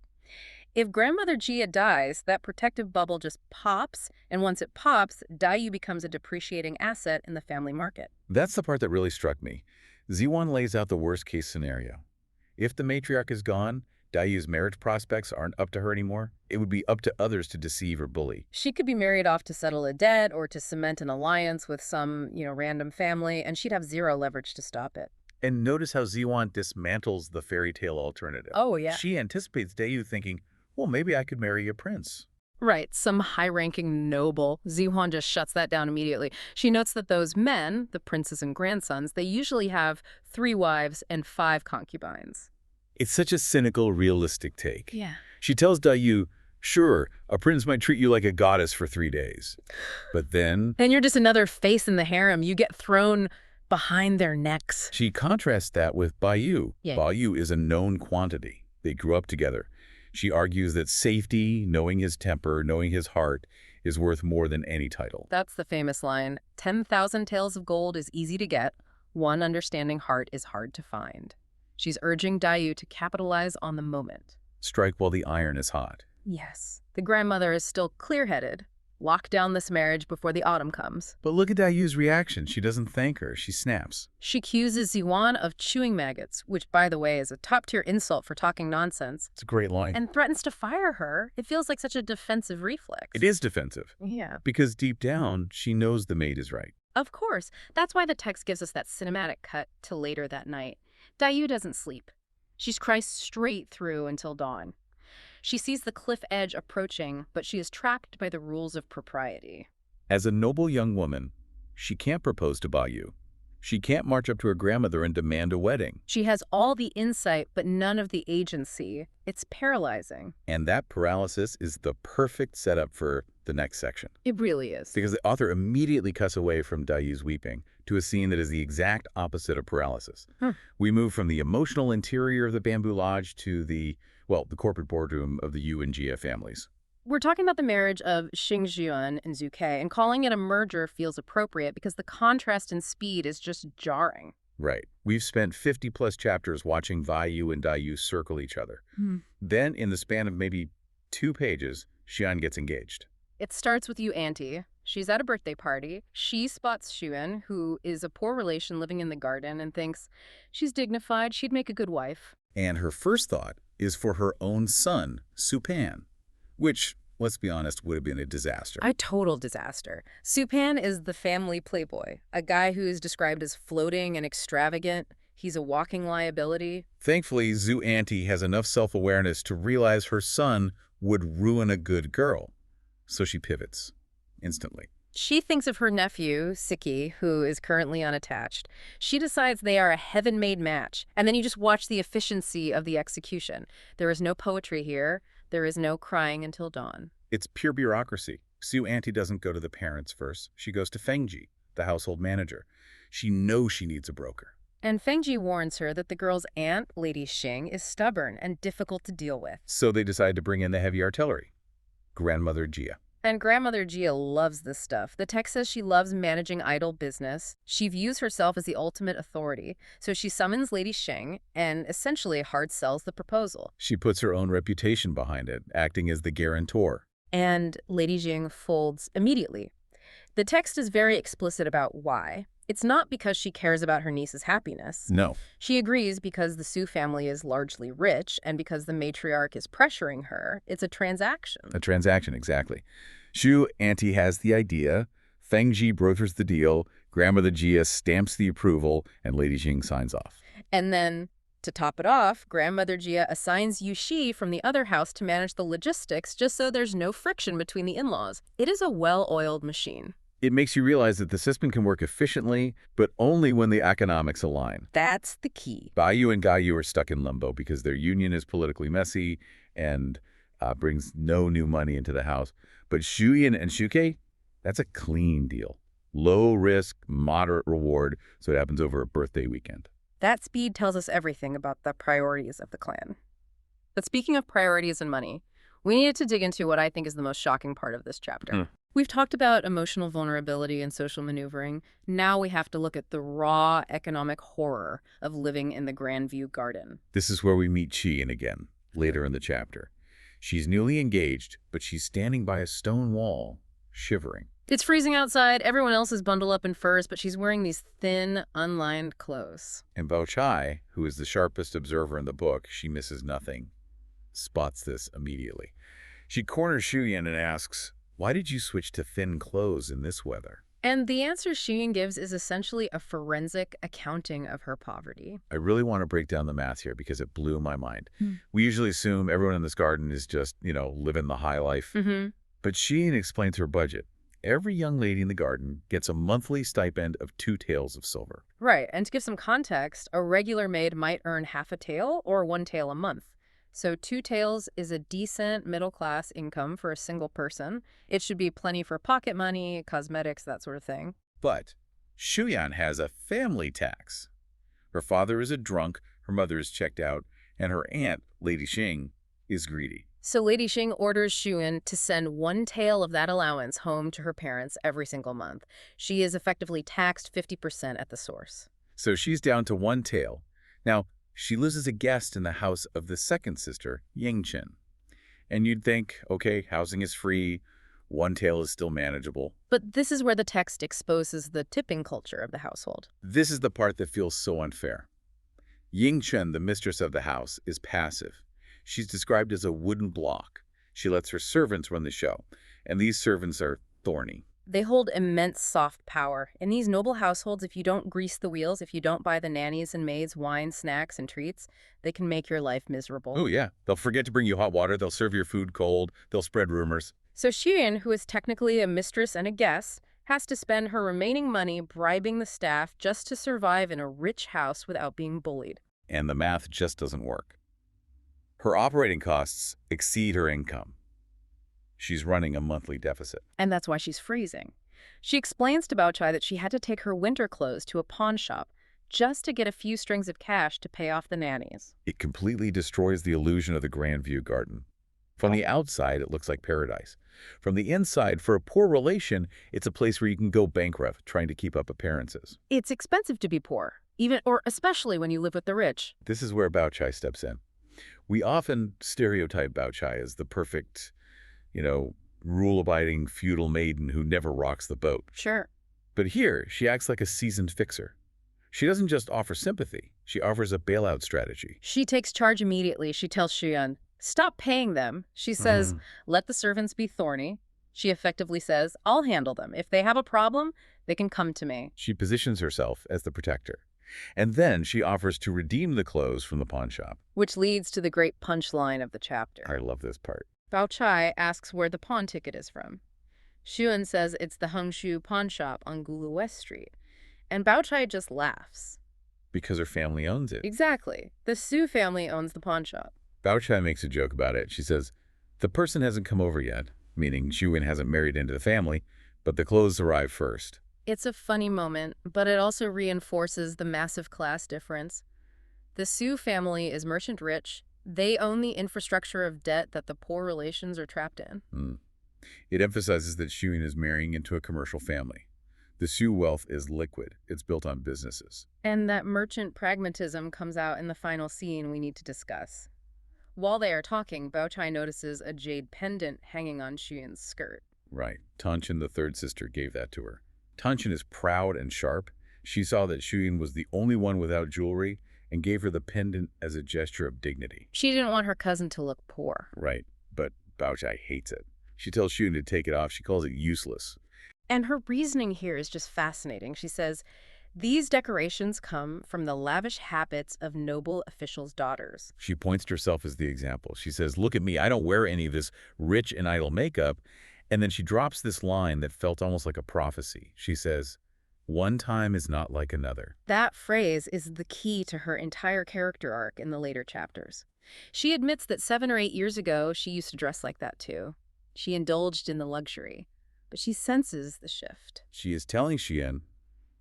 [SPEAKER 2] If grandmother Gia dies, that protective bubble just pops, and once it pops, Dayu becomes a depreciating asset in the family market.
[SPEAKER 3] That's the part that really struck me. Ziwan lays out the worst-case scenario. If the matriarch is gone, Dayu's marriage prospects aren't up to her anymore. It would be up to others to deceive or bully.
[SPEAKER 2] She could be married off to settle a debt or to cement an alliance with some, random family, and she'd have zero leverage to stop it.
[SPEAKER 3] And notice how Ziwan dismantles the fairy tale alternative.
[SPEAKER 2] Oh, yeah.
[SPEAKER 3] She anticipates Dayu thinking, well, maybe I could marry a prince.
[SPEAKER 2] Right, some high-ranking noble. Ziwan just shuts that down immediately. She notes that those men, the princes and grandsons, they usually have 3 wives and 5 concubines.
[SPEAKER 3] It's such a cynical, realistic take.
[SPEAKER 2] Yeah.
[SPEAKER 3] She tells Dayu, sure, a prince might treat you like a goddess for 3 days. But then...
[SPEAKER 2] And you're just another face in the harem. You get thrown behind their necks.
[SPEAKER 3] She contrasts that with Baoyu.
[SPEAKER 2] Yeah.
[SPEAKER 3] Baoyu is a known quantity. They grew up together. She argues that safety, knowing his temper, knowing his heart, is worth more than any title.
[SPEAKER 2] That's the famous line, 10,000 taels of gold is easy to get, 1 understanding heart is hard to find. She's urging Dayu to capitalize on the moment.
[SPEAKER 3] Strike while the iron is hot.
[SPEAKER 2] Yes. The grandmother is still clear-headed. Lock down this marriage before the autumn comes.
[SPEAKER 3] But look at Dayu's reaction. She doesn't thank her. She snaps.
[SPEAKER 2] She accuses Ziwan of chewing maggots, which, by the way, is a top-tier insult for talking nonsense.
[SPEAKER 3] It's a great line.
[SPEAKER 2] And threatens to fire her. It feels like such a defensive reflex.
[SPEAKER 3] It is defensive.
[SPEAKER 2] Yeah.
[SPEAKER 3] Because deep down, she knows the maid is right.
[SPEAKER 2] Of course. That's why the text gives us that cinematic cut to later that night. Dayu doesn't sleep. She's cries straight through until dawn. She sees the cliff edge approaching, but she is trapped by the rules of propriety.
[SPEAKER 3] As a noble young woman, she can't propose to Baoyu. She can't march up to her grandmother and demand a wedding.
[SPEAKER 2] She has all the insight, but none of the agency. It's paralyzing.
[SPEAKER 3] And that paralysis is the perfect setup for the next section.
[SPEAKER 2] It really is.
[SPEAKER 3] Because the author immediately cuts away from Dayu's weeping to a scene that is the exact opposite of paralysis. We move from the emotional interior of the bamboo lodge to the corporate boardroom of the Yu and Jia families.
[SPEAKER 2] We're talking about the marriage of Xingjian and Zhu Ke, and calling it a merger feels appropriate because the contrast in speed is just jarring.
[SPEAKER 3] Right. We've spent 50-plus chapters watching Baoyu and Dayu circle each other. Then, in the span of maybe 2 pages, Xian gets engaged.
[SPEAKER 2] It starts with Yu Auntie. She's at a birthday party. She spots Xuan, who is a poor relation living in the garden, and thinks she's dignified, she'd make a good wife.
[SPEAKER 3] And her first thought is for her own son, Supan, which, let's be honest, would have been a disaster.
[SPEAKER 2] A total disaster. Supan is the family playboy, a guy who is described as floating and extravagant. He's a walking liability.
[SPEAKER 3] Thankfully, Zhu Auntie has enough self-awareness to realize her son would ruin a good girl. So she pivots instantly.
[SPEAKER 2] She thinks of her nephew, Siki, who is currently unattached. She decides they are a heaven-made match, and then you just watch the efficiency of the execution. There is no poetry here. There is no crying until dawn.
[SPEAKER 3] It's pure bureaucracy. Zhu Auntie doesn't go to the parents first. She goes to Fengji, the household manager. She knows she needs a broker.
[SPEAKER 2] And Fengji warns her that the girl's aunt, Lady Xing, is stubborn and difficult to deal with.
[SPEAKER 3] So they decide to bring in the heavy artillery, Grandmother Jia.
[SPEAKER 2] And Grandmother Jia loves this stuff. The text says she loves managing idle business. She views herself as the ultimate authority. So she summons Lady Xing and essentially hard sells the proposal.
[SPEAKER 3] She puts her own reputation behind it, acting as the guarantor.
[SPEAKER 2] And Lady Xing folds immediately. The text is very explicit about why. It's not because she cares about her niece's happiness.
[SPEAKER 3] No.
[SPEAKER 2] She agrees because the Su family is largely rich and because the matriarch is pressuring her. It's a transaction.
[SPEAKER 3] A transaction, exactly. Zhu Auntie has the idea, Fengji brokers the deal, Grandmother Jia stamps the approval, and Lady Xing signs off.
[SPEAKER 2] And then, to top it off, Grandmother Jia assigns Yu Shi from the other house to manage the logistics just so there's no friction between the in-laws. It is a well-oiled machine.
[SPEAKER 3] It makes you realize that the system can work efficiently, but only when the economics align.
[SPEAKER 2] That's the key.
[SPEAKER 3] Baoyu and Gaoyu are stuck in limbo because their union is politically messy and brings no new money into the house. But Shuyan and Shuke, that's a clean deal. Low risk, moderate reward, so it happens over a birthday weekend.
[SPEAKER 2] That speed tells us everything about the priorities of the clan. But speaking of priorities and money, we needed to dig into what I think is the most shocking part of this chapter. We've talked about emotional vulnerability and social maneuvering. Now we have to look at the raw economic horror of living in the Grandview Garden.
[SPEAKER 3] This is where we meet Qian again, later in the chapter. She's newly engaged, but she's standing by a stone wall, shivering.
[SPEAKER 2] It's freezing outside. Everyone else is bundled up in furs, but she's wearing these thin, unlined clothes.
[SPEAKER 3] And Bao Chai, who is the sharpest observer in the book, she misses nothing, spots this immediately. She corners Shuyan and asks, "Why did you switch to thin clothes in this weather?"
[SPEAKER 2] And the answer Shuyan gives is essentially a forensic accounting of her poverty.
[SPEAKER 3] I really want to break down the math here because it blew my mind. We usually assume everyone in this garden is just, living the high life. But Shuyan explains her budget. Every young lady in the garden gets a monthly stipend of 2 taels of silver.
[SPEAKER 2] Right, and to give some context, a regular maid might earn half a tael or 1 tael a month. So 2 taels is a decent middle-class income for a single person. It should be plenty for pocket money, cosmetics, that sort of thing.
[SPEAKER 3] But Shuyan has a family tax. Her father is a drunk, her mother is checked out, and her aunt, Lady Xing, is greedy.
[SPEAKER 2] So Lady Xing orders Shuyan to send 1 tael of that allowance home to her parents every single month. She is effectively taxed 50% at the source.
[SPEAKER 3] So she's down to 1 tael. Now, she lives as a guest in the house of the second sister, Yingchen. And you'd think, okay, housing is free, 1 tael is still manageable.
[SPEAKER 2] But this is where the text exposes the tipping culture of the household.
[SPEAKER 3] This is the part that feels so unfair. Yingchen, the mistress of the house, is passive. She's described as a wooden block. She lets her servants run the show, and these servants are thorny.
[SPEAKER 2] They hold immense soft power. In these noble households, if you don't grease the wheels, if you don't buy the nannies and maids wine, snacks, and treats, they can make your life miserable.
[SPEAKER 3] Oh, yeah. They'll forget to bring you hot water. They'll serve your food cold. They'll spread rumors.
[SPEAKER 2] So Shuyan, who is technically a mistress and a guest, has to spend her remaining money bribing the staff just to survive in a rich house without being bullied.
[SPEAKER 3] And the math just doesn't work. Her operating costs exceed her income. She's running a monthly deficit.
[SPEAKER 2] And that's why she's freezing. She explains to Bao Chai that she had to take her winter clothes to a pawn shop just to get a few strings of cash to pay off the nannies.
[SPEAKER 3] It completely destroys the illusion of the Grandview Garden. From the outside, it looks like paradise. From the inside, for a poor relation, it's a place where you can go bankrupt trying to keep up appearances.
[SPEAKER 2] It's expensive to be poor, especially when you live with the rich.
[SPEAKER 3] This is where Bao Chai steps in. We often stereotype Bao Chai as the perfect, rule-abiding feudal maiden who never rocks the boat.
[SPEAKER 2] Sure.
[SPEAKER 3] But here, she acts like a seasoned fixer. She doesn't just offer sympathy, she offers a bailout strategy.
[SPEAKER 2] She takes charge immediately. She tells Shuyun, stop paying them. She says, let the servants be thorny. She effectively says, I'll handle them. If they have a problem, they can come to me.
[SPEAKER 3] She positions herself as the protector. And then she offers to redeem the clothes from the pawn shop.
[SPEAKER 2] Which leads to the great punchline of the chapter.
[SPEAKER 3] I love this part.
[SPEAKER 2] Bao Chai asks where the pawn ticket is from. Shuyun says it's the Hengshu pawn shop on Gulu West Street. And Bao Chai just laughs.
[SPEAKER 3] Because her family owns it.
[SPEAKER 2] Exactly. The Su family owns the pawn shop.
[SPEAKER 3] Bao Chai makes a joke about it. She says, the person hasn't come over yet, meaning Shuyun hasn't married into the family, but the clothes arrive first.
[SPEAKER 2] It's a funny moment, but it also reinforces the massive class difference. The Su family is merchant rich. They own the infrastructure of debt that the poor relations are trapped in.
[SPEAKER 3] It emphasizes that Shuyun is marrying into a commercial family. The Su wealth is liquid. It's built on businesses.
[SPEAKER 2] And that merchant pragmatism comes out in the final scene we need to discuss. While they are talking, Bao Chai notices a jade pendant hanging on Shuyun's skirt.
[SPEAKER 3] Right. Tanshin, the third sister, gave that to her. Tanshin is proud and sharp. She saw that Shuyun was the only one without jewelry and gave her the pendant as a gesture of dignity.
[SPEAKER 2] She didn't want her cousin to look poor.
[SPEAKER 3] Right. But Bao Chai hates it. She tells Shuyun to take it off. She calls it useless.
[SPEAKER 2] And her reasoning here is just fascinating. She says, these decorations come from the lavish habits of noble officials' daughters.
[SPEAKER 3] She points to herself as the example. She says, look at me. I don't wear any of this rich and idle makeup. And then she drops this line that felt almost like a prophecy. She says, one time is not like another.
[SPEAKER 2] That phrase is the key to her entire character arc in the later chapters. She admits that 7 or 8 years ago, she used to dress like that too. She indulged in the luxury. But she senses the shift.
[SPEAKER 3] She is telling Shuyun,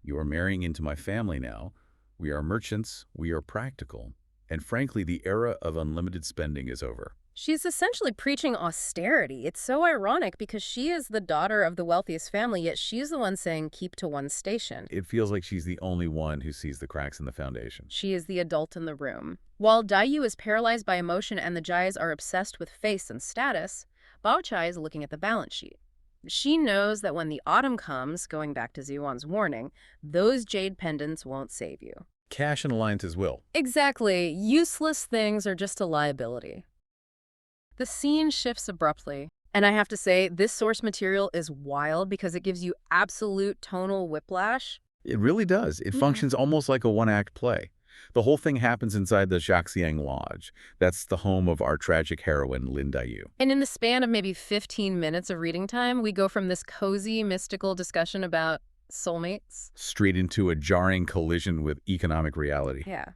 [SPEAKER 3] you are marrying into my family now. We are merchants. We are practical. And frankly, the era of unlimited spending is over.
[SPEAKER 2] She's essentially preaching austerity. It's so ironic because she is the daughter of the wealthiest family, yet she's the one saying keep to one's station.
[SPEAKER 3] It feels like she's the only one who sees the cracks in the foundation.
[SPEAKER 2] She is the adult in the room. While Dayu is paralyzed by emotion and the Jais are obsessed with face and status, Bao Chai is looking at the balance sheet. She knows that when the autumn comes, going back to Ziwan's warning, those jade pendants won't save you.
[SPEAKER 3] Cash and alliances will.
[SPEAKER 2] Exactly. Useless things are just a liability. The scene shifts abruptly, and I have to say, this source material is wild because it gives you absolute tonal whiplash.
[SPEAKER 3] It really does. It functions almost like a one-act play. The whole thing happens inside the Jiaxiang Lodge. That's the home of our tragic heroine, Lin Dayu.
[SPEAKER 2] And in the span of maybe 15 minutes of reading time, we go from this cozy, mystical discussion about soulmates
[SPEAKER 3] straight into a jarring collision with economic reality.
[SPEAKER 2] Yeah.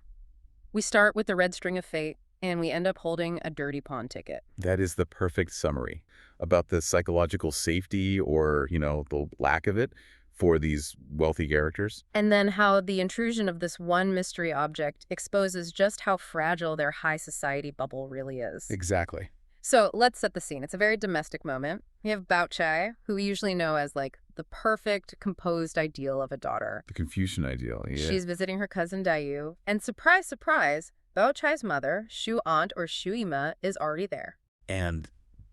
[SPEAKER 2] We start with the red string of fate, and we end up holding a dirty pawn ticket.
[SPEAKER 3] That is the perfect summary about the psychological safety or, the lack of it for these wealthy characters.
[SPEAKER 2] And then how the intrusion of this one mystery object exposes just how fragile their high society bubble really is.
[SPEAKER 3] Exactly.
[SPEAKER 2] So let's set the scene. It's a very domestic moment. We have Bao Chai, who we usually know as like the perfect composed ideal of a daughter.
[SPEAKER 3] The Confucian ideal, yeah.
[SPEAKER 2] She's visiting her cousin Dayu. And surprise, surprise, Bao Chai's mother, Shu Aunt or Shu Ima, is already there.
[SPEAKER 3] And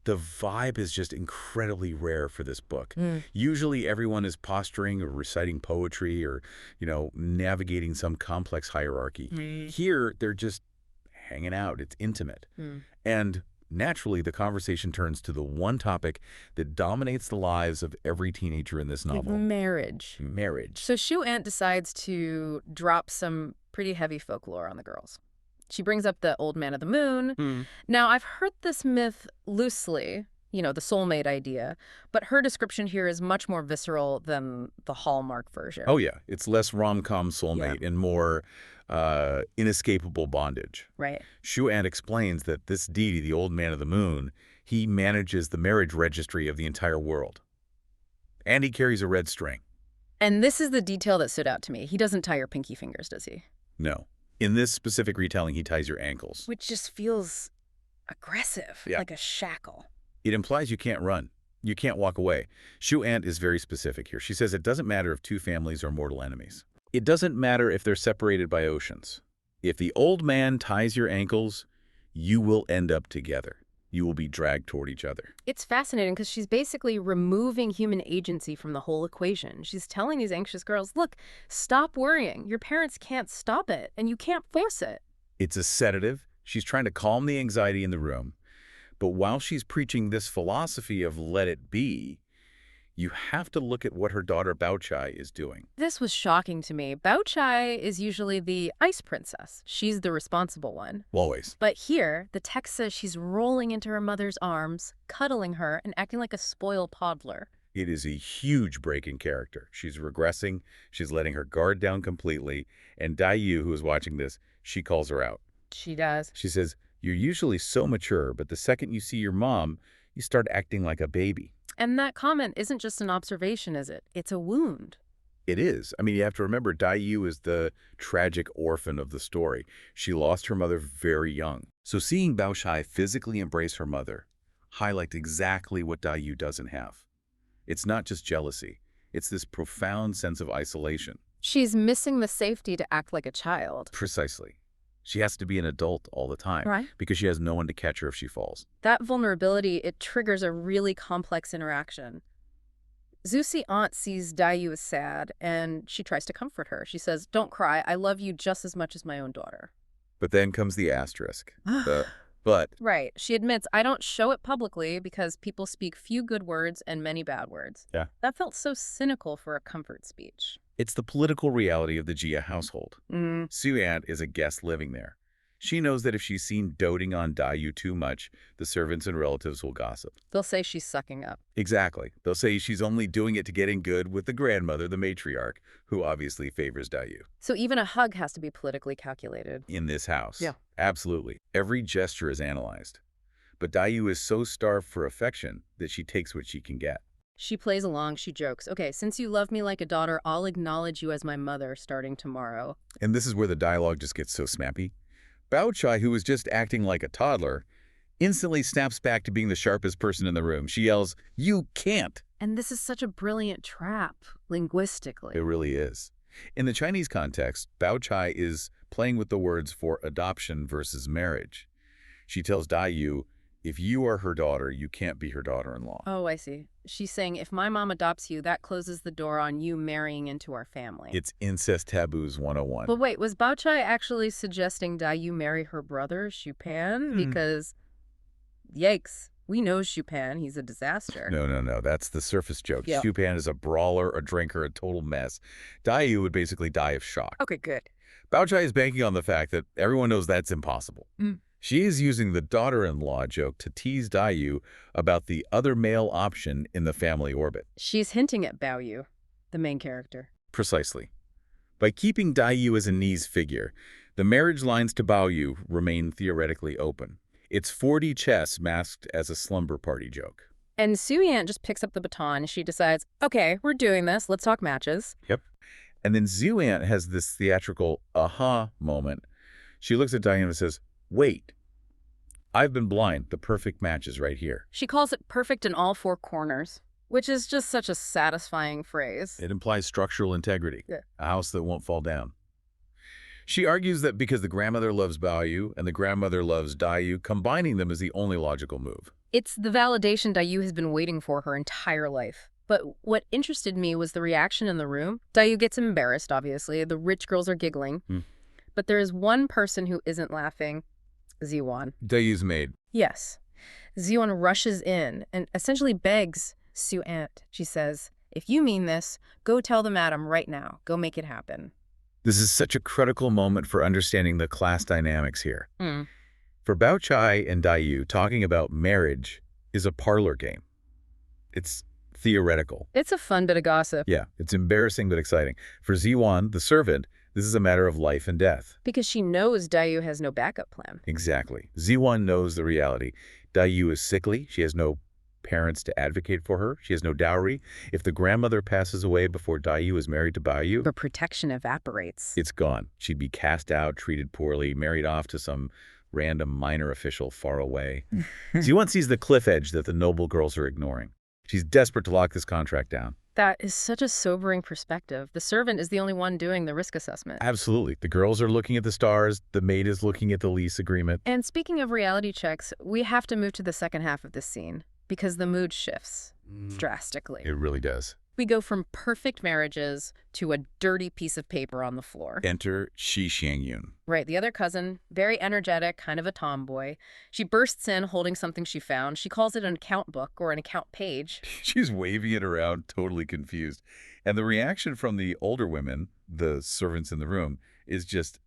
[SPEAKER 3] the vibe is just incredibly rare for this book. Usually everyone is posturing or reciting poetry or, navigating some complex hierarchy. Here, they're just hanging out. It's intimate. And naturally, the conversation turns to the one topic that dominates the lives of every teenager in this novel.
[SPEAKER 2] Marriage.
[SPEAKER 3] Marriage.
[SPEAKER 2] So Shu Aunt decides to drop some pretty heavy folklore on the girls. She brings up the old man of the moon. Now, I've heard this myth loosely, the soulmate idea, but her description here is much more visceral than the Hallmark version.
[SPEAKER 3] Oh, yeah. It's less rom-com soulmate and more inescapable bondage.
[SPEAKER 2] Right.
[SPEAKER 3] Shu Aunt explains that this deity, the old man of the moon, he manages the marriage registry of the entire world. And he carries a red string.
[SPEAKER 2] And this is the detail that stood out to me. He doesn't tie your pinky fingers, does he?
[SPEAKER 3] No. In this specific retelling, he ties your ankles.
[SPEAKER 2] Which just feels aggressive, like a shackle.
[SPEAKER 3] It implies you can't run. You can't walk away. Shu Aunt is very specific here. She says it doesn't matter if two families are mortal enemies. It doesn't matter if they're separated by oceans. If the old man ties your ankles, you will end up together. You will be dragged toward each other.
[SPEAKER 2] It's fascinating because she's basically removing human agency from the whole equation. She's telling these anxious girls, look, stop worrying. Your parents can't stop it, and you can't force it.
[SPEAKER 3] It's a sedative. She's trying to calm the anxiety in the room. But while she's preaching this philosophy of let it be, you have to look at what her daughter Baoyu is doing.
[SPEAKER 2] This was shocking to me. Baoyu is usually the ice princess. She's the responsible one.
[SPEAKER 3] Always.
[SPEAKER 2] But here, the text says she's rolling into her mother's arms, cuddling her, and acting like a spoiled toddler.
[SPEAKER 3] It is a huge break in character. She's regressing. She's letting her guard down completely. And Baoyu, who is watching this, she calls her out.
[SPEAKER 2] She does.
[SPEAKER 3] She says, you're usually so mature, but the second you see your mom, you start acting like a baby.
[SPEAKER 2] And that comment isn't just an observation, is it? It's a wound.
[SPEAKER 3] It is. I mean, you have to remember, Baoyu is the tragic orphan of the story. She lost her mother very young. So seeing Baoyu physically embrace her mother highlights exactly what Baoyu doesn't have. It's not just jealousy. It's this profound sense of isolation.
[SPEAKER 2] She's missing the safety to act like a child.
[SPEAKER 3] Precisely. She has to be an adult all the time,
[SPEAKER 2] Right.
[SPEAKER 3] because she has no one to catch her if she falls.
[SPEAKER 2] That vulnerability, it triggers a really complex interaction. Zusi aunt sees Baoyu as sad, and she tries to comfort her. She says, don't cry, I love you just as much as my own daughter.
[SPEAKER 3] But then comes the asterisk. But
[SPEAKER 2] Right. She admits, I don't show it publicly because people speak few good words and many bad words.
[SPEAKER 3] Yeah.
[SPEAKER 2] That felt so cynical for a comfort speech.
[SPEAKER 3] it's the political reality of the Jia household. Su-Aunt is a guest living there. She knows that if she's seen doting on Baoyu too much, the servants and relatives will gossip.
[SPEAKER 2] They'll say she's sucking up.
[SPEAKER 3] Exactly. They'll say she's only doing it to get in good with the grandmother, the matriarch, who obviously favors Baoyu.
[SPEAKER 2] So even a hug has to be politically calculated.
[SPEAKER 3] In this house.
[SPEAKER 2] Yeah.
[SPEAKER 3] Absolutely. Every gesture is analyzed. But Baoyu is so starved for affection that she takes what she can get.
[SPEAKER 2] She plays along, she jokes, okay, since you love me like a daughter, I'll acknowledge you as my mother starting tomorrow.
[SPEAKER 3] And this is where the dialogue just gets so snappy. Baoyu, who was just acting like a toddler, instantly snaps back to being the sharpest person in the room. She yells, "You can't!"
[SPEAKER 2] And this is such a brilliant trap, linguistically.
[SPEAKER 3] It really is. In the Chinese context, Baoyu is playing with the words for adoption versus marriage. She tells Baoyu, if you are her daughter, you can't be her daughter-in-law.
[SPEAKER 2] Oh, I see. She's saying, if my mom adopts you, that closes the door on you marrying into our family.
[SPEAKER 3] It's incest taboos 101.
[SPEAKER 2] But wait, was Baoyu actually suggesting Baoyu marry her brother, Chupan? Because, yikes, we know Chupan, he's a disaster.
[SPEAKER 3] No. That's the surface joke.
[SPEAKER 2] Yeah.
[SPEAKER 3] Chupan is a brawler, a drinker, a total mess. Baoyu would basically die of shock.
[SPEAKER 2] Okay, good.
[SPEAKER 3] Baoyu is banking on the fact that everyone knows that's impossible. She is using the daughter-in-law joke to tease Baoyu about the other male option in the family orbit.
[SPEAKER 2] She's hinting at Baoyu, the main character.
[SPEAKER 3] Precisely. By keeping Baoyu as a niece figure, the marriage lines to Baoyu remain theoretically open. It's 4D chess masked as a slumber party joke.
[SPEAKER 2] And Su-Aunt just picks up the baton and she decides, okay, we're doing this, let's talk matches.
[SPEAKER 3] Yep. And then Su-Aunt has this theatrical aha moment. She looks at Diane and says, wait, I've been blind. The perfect match is right here.
[SPEAKER 2] She calls it perfect in all four corners, which is just such a satisfying phrase.
[SPEAKER 3] It implies structural integrity, a house that won't fall down. She argues that because the grandmother loves Baoyu and the grandmother loves Baoyu, combining them is the only logical move.
[SPEAKER 2] It's the validation Baoyu has been waiting for her entire life. But what interested me was the reaction in the room. Baoyu gets embarrassed, obviously. The rich girls are giggling. But there is one person who isn't laughing. Ziwan.
[SPEAKER 3] Baoyu's maid.
[SPEAKER 2] Yes. Ziwan rushes in and essentially begs Su-Aunt. She says, if you mean this, go tell the madam right now. Go make it happen.
[SPEAKER 3] This is such a critical moment for understanding the class dynamics here. For Baoyu and Baoyu, talking about marriage is a parlor game. It's theoretical.
[SPEAKER 2] It's a fun bit of gossip.
[SPEAKER 3] Yeah, it's embarrassing but exciting. For Ziwan, the servant, this is a matter of life and death.
[SPEAKER 2] Because she knows Baoyu has no backup plan.
[SPEAKER 3] Exactly. Ziwan knows the reality. Baoyu is sickly. She has no parents to advocate for her. She has no dowry. If the grandmother passes away before Baoyu is married to Baoyu,
[SPEAKER 2] But protection evaporates.
[SPEAKER 3] it's gone. She'd be cast out, treated poorly, married off to some random minor official far away. Ziwan sees the cliff edge that the noble girls are ignoring. She's desperate to lock this contract down.
[SPEAKER 2] That is such a sobering perspective. The servant is the only one doing the risk assessment.
[SPEAKER 3] Absolutely. The girls are looking at the stars. The maid is looking at the lease agreement.
[SPEAKER 2] And speaking of reality checks, we have to move to the second half of this scene because the mood shifts drastically.
[SPEAKER 3] It really does.
[SPEAKER 2] We go from perfect marriages to a dirty piece of paper on the floor.
[SPEAKER 3] Enter Shi Xiangyun.
[SPEAKER 2] Right, the other cousin, very energetic, kind of a tomboy. She bursts in holding something she found. She calls it an account book or an account page.
[SPEAKER 3] She's waving it around, totally confused. And the reaction from the older women, the servants in the room, is just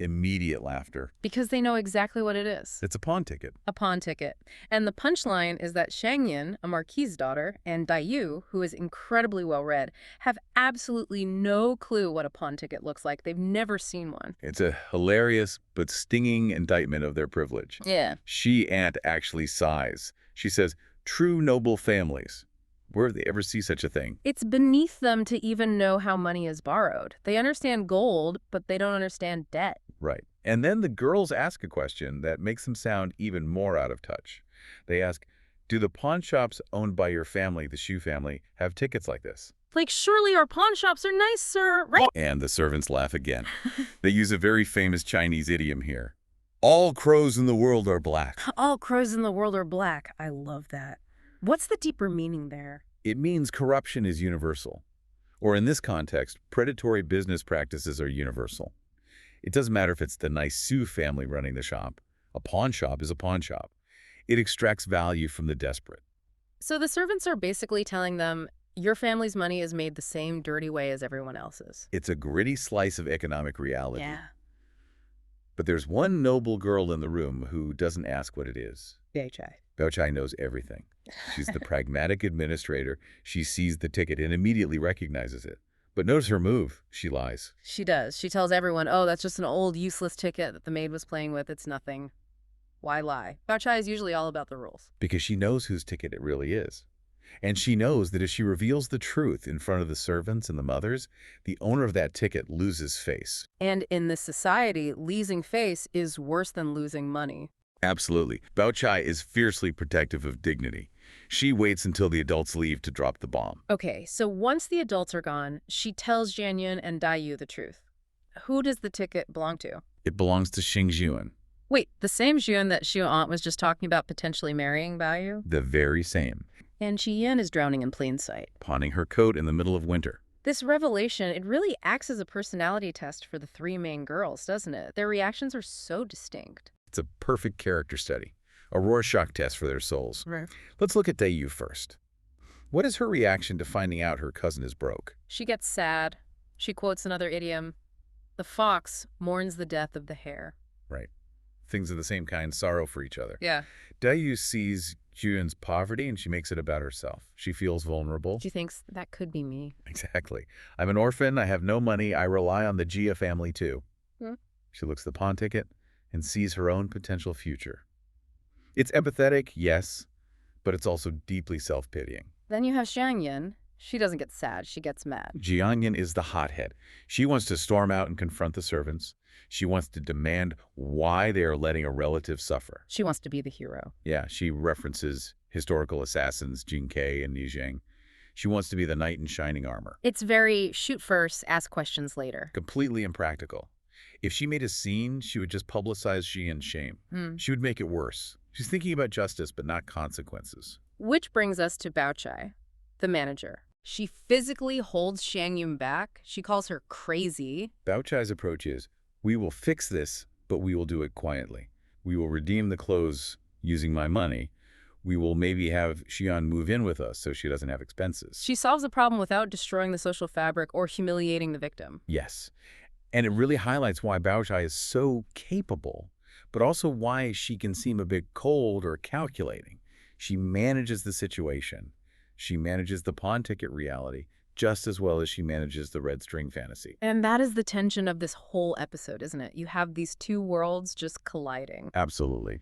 [SPEAKER 3] immediate laughter.
[SPEAKER 2] Because they know exactly what it is.
[SPEAKER 3] It's a pawn ticket.
[SPEAKER 2] A pawn ticket. And the punchline is that Shangyin, a marquis's daughter, and Baoyu, who is incredibly well-read, have absolutely no clue what a pawn ticket looks like. They've never seen one.
[SPEAKER 3] It's a hilarious but stinging indictment of their privilege.
[SPEAKER 2] Yeah.
[SPEAKER 3] She aunt actually sighs. She says, "True noble families. Where have they ever see such a thing?"
[SPEAKER 2] It's beneath them to even know how money is borrowed. They understand gold, but they don't understand debt.
[SPEAKER 3] Right. And then the girls ask a question that makes them sound even more out of touch. They ask, "Do the pawn shops owned by your family, the Xu family, have tickets like this?"
[SPEAKER 2] Like, surely our pawn shops are nice, sir, right?
[SPEAKER 3] And the servants laugh again. They use a very famous Chinese idiom here. "All crows in the world are black."
[SPEAKER 2] All crows in the world are black. I love that. What's the deeper meaning there?
[SPEAKER 3] It means corruption is universal. Or in this context, predatory business practices are universal. It doesn't matter if it's the nice Su family running the shop. A pawn shop is a pawn shop. It extracts value from the desperate.
[SPEAKER 2] So the servants are basically telling them, your family's money is made the same dirty way as everyone else's.
[SPEAKER 3] It's a gritty slice of economic reality.
[SPEAKER 2] Yeah.
[SPEAKER 3] But there's one noble girl in the room who doesn't ask what it is. Bao Chai knows everything. She's the pragmatic administrator. She sees the ticket and immediately recognizes it. But notice her move. She lies.
[SPEAKER 2] She does. She tells everyone, oh, that's just an old, useless ticket that the maid was playing with. It's nothing. Why lie? Bao Chai is usually all about the rules.
[SPEAKER 3] Because she knows whose ticket it really is. And she knows that if she reveals the truth in front of the servants and the mothers, the owner of that ticket loses face.
[SPEAKER 2] And in this society, losing face is worse than losing money.
[SPEAKER 3] Absolutely. Bao Chai is fiercely protective of dignity. She waits until the adults leave to drop the bomb.
[SPEAKER 2] Okay, so once the adults are gone, she tells Jianyun and Dayu the truth. Who does the ticket belong to?
[SPEAKER 3] It belongs to Xing Juan.
[SPEAKER 2] Wait, the same Jun that Xiu Aunt was just talking about potentially marrying Baoyu?
[SPEAKER 3] The very same.
[SPEAKER 2] And Qian is drowning in plain sight.
[SPEAKER 3] Pawning her coat in the middle of winter.
[SPEAKER 2] This revelation, it really acts as a personality test for the three main girls, doesn't it? Their reactions are so distinct.
[SPEAKER 3] It's a perfect character study. A Rorschach test for their souls.
[SPEAKER 2] Right.
[SPEAKER 3] Let's look at Dayu first. What is her reaction to finding out her cousin is broke?
[SPEAKER 2] She gets sad. She quotes another idiom. The fox mourns the death of the hare.
[SPEAKER 3] Right. Things of the same kind sorrow for each other.
[SPEAKER 2] Yeah.
[SPEAKER 3] Dayu sees Juan's poverty and she makes it about herself. She feels vulnerable.
[SPEAKER 2] She thinks, that could be me.
[SPEAKER 3] Exactly. I'm an orphan. I have no money. I rely on the Jia family too.
[SPEAKER 2] Hmm.
[SPEAKER 3] She looks at the pawn ticket and sees her own potential future. It's empathetic, yes, but it's also deeply self-pitying.
[SPEAKER 2] Then you have Xiangyan. She doesn't get sad. She gets mad.
[SPEAKER 3] Jianyan is the hothead. She wants to storm out and confront the servants. She wants to demand why they are letting a relative suffer.
[SPEAKER 2] She wants to be the hero.
[SPEAKER 3] Yeah, she references historical assassins Jin Kai and Ni Zheng. She wants to be the knight in shining armor.
[SPEAKER 2] It's very shoot first, ask questions later.
[SPEAKER 3] Completely impractical. If she made a scene, she would just publicize Xian's shame. She would make it worse. She's thinking about justice, but not consequences.
[SPEAKER 2] Which brings us to Bao Chai, the manager. She physically holds Xiang Yun back. She calls her crazy.
[SPEAKER 3] Bao Chai's approach is, we will fix this, but we will do it quietly. We will redeem the clothes using my money. We will maybe have Xian move in with us so she doesn't have expenses.
[SPEAKER 2] She solves the problem without destroying the social fabric or humiliating the victim.
[SPEAKER 3] Yes. And it really highlights why Bao Chai is so capable, but also why she can seem a bit cold or calculating. She manages the situation. She manages the pawn ticket reality just as well as she manages the red string fantasy.
[SPEAKER 2] And that is the tension of this whole episode, isn't it? You have these two worlds just colliding.
[SPEAKER 3] Absolutely.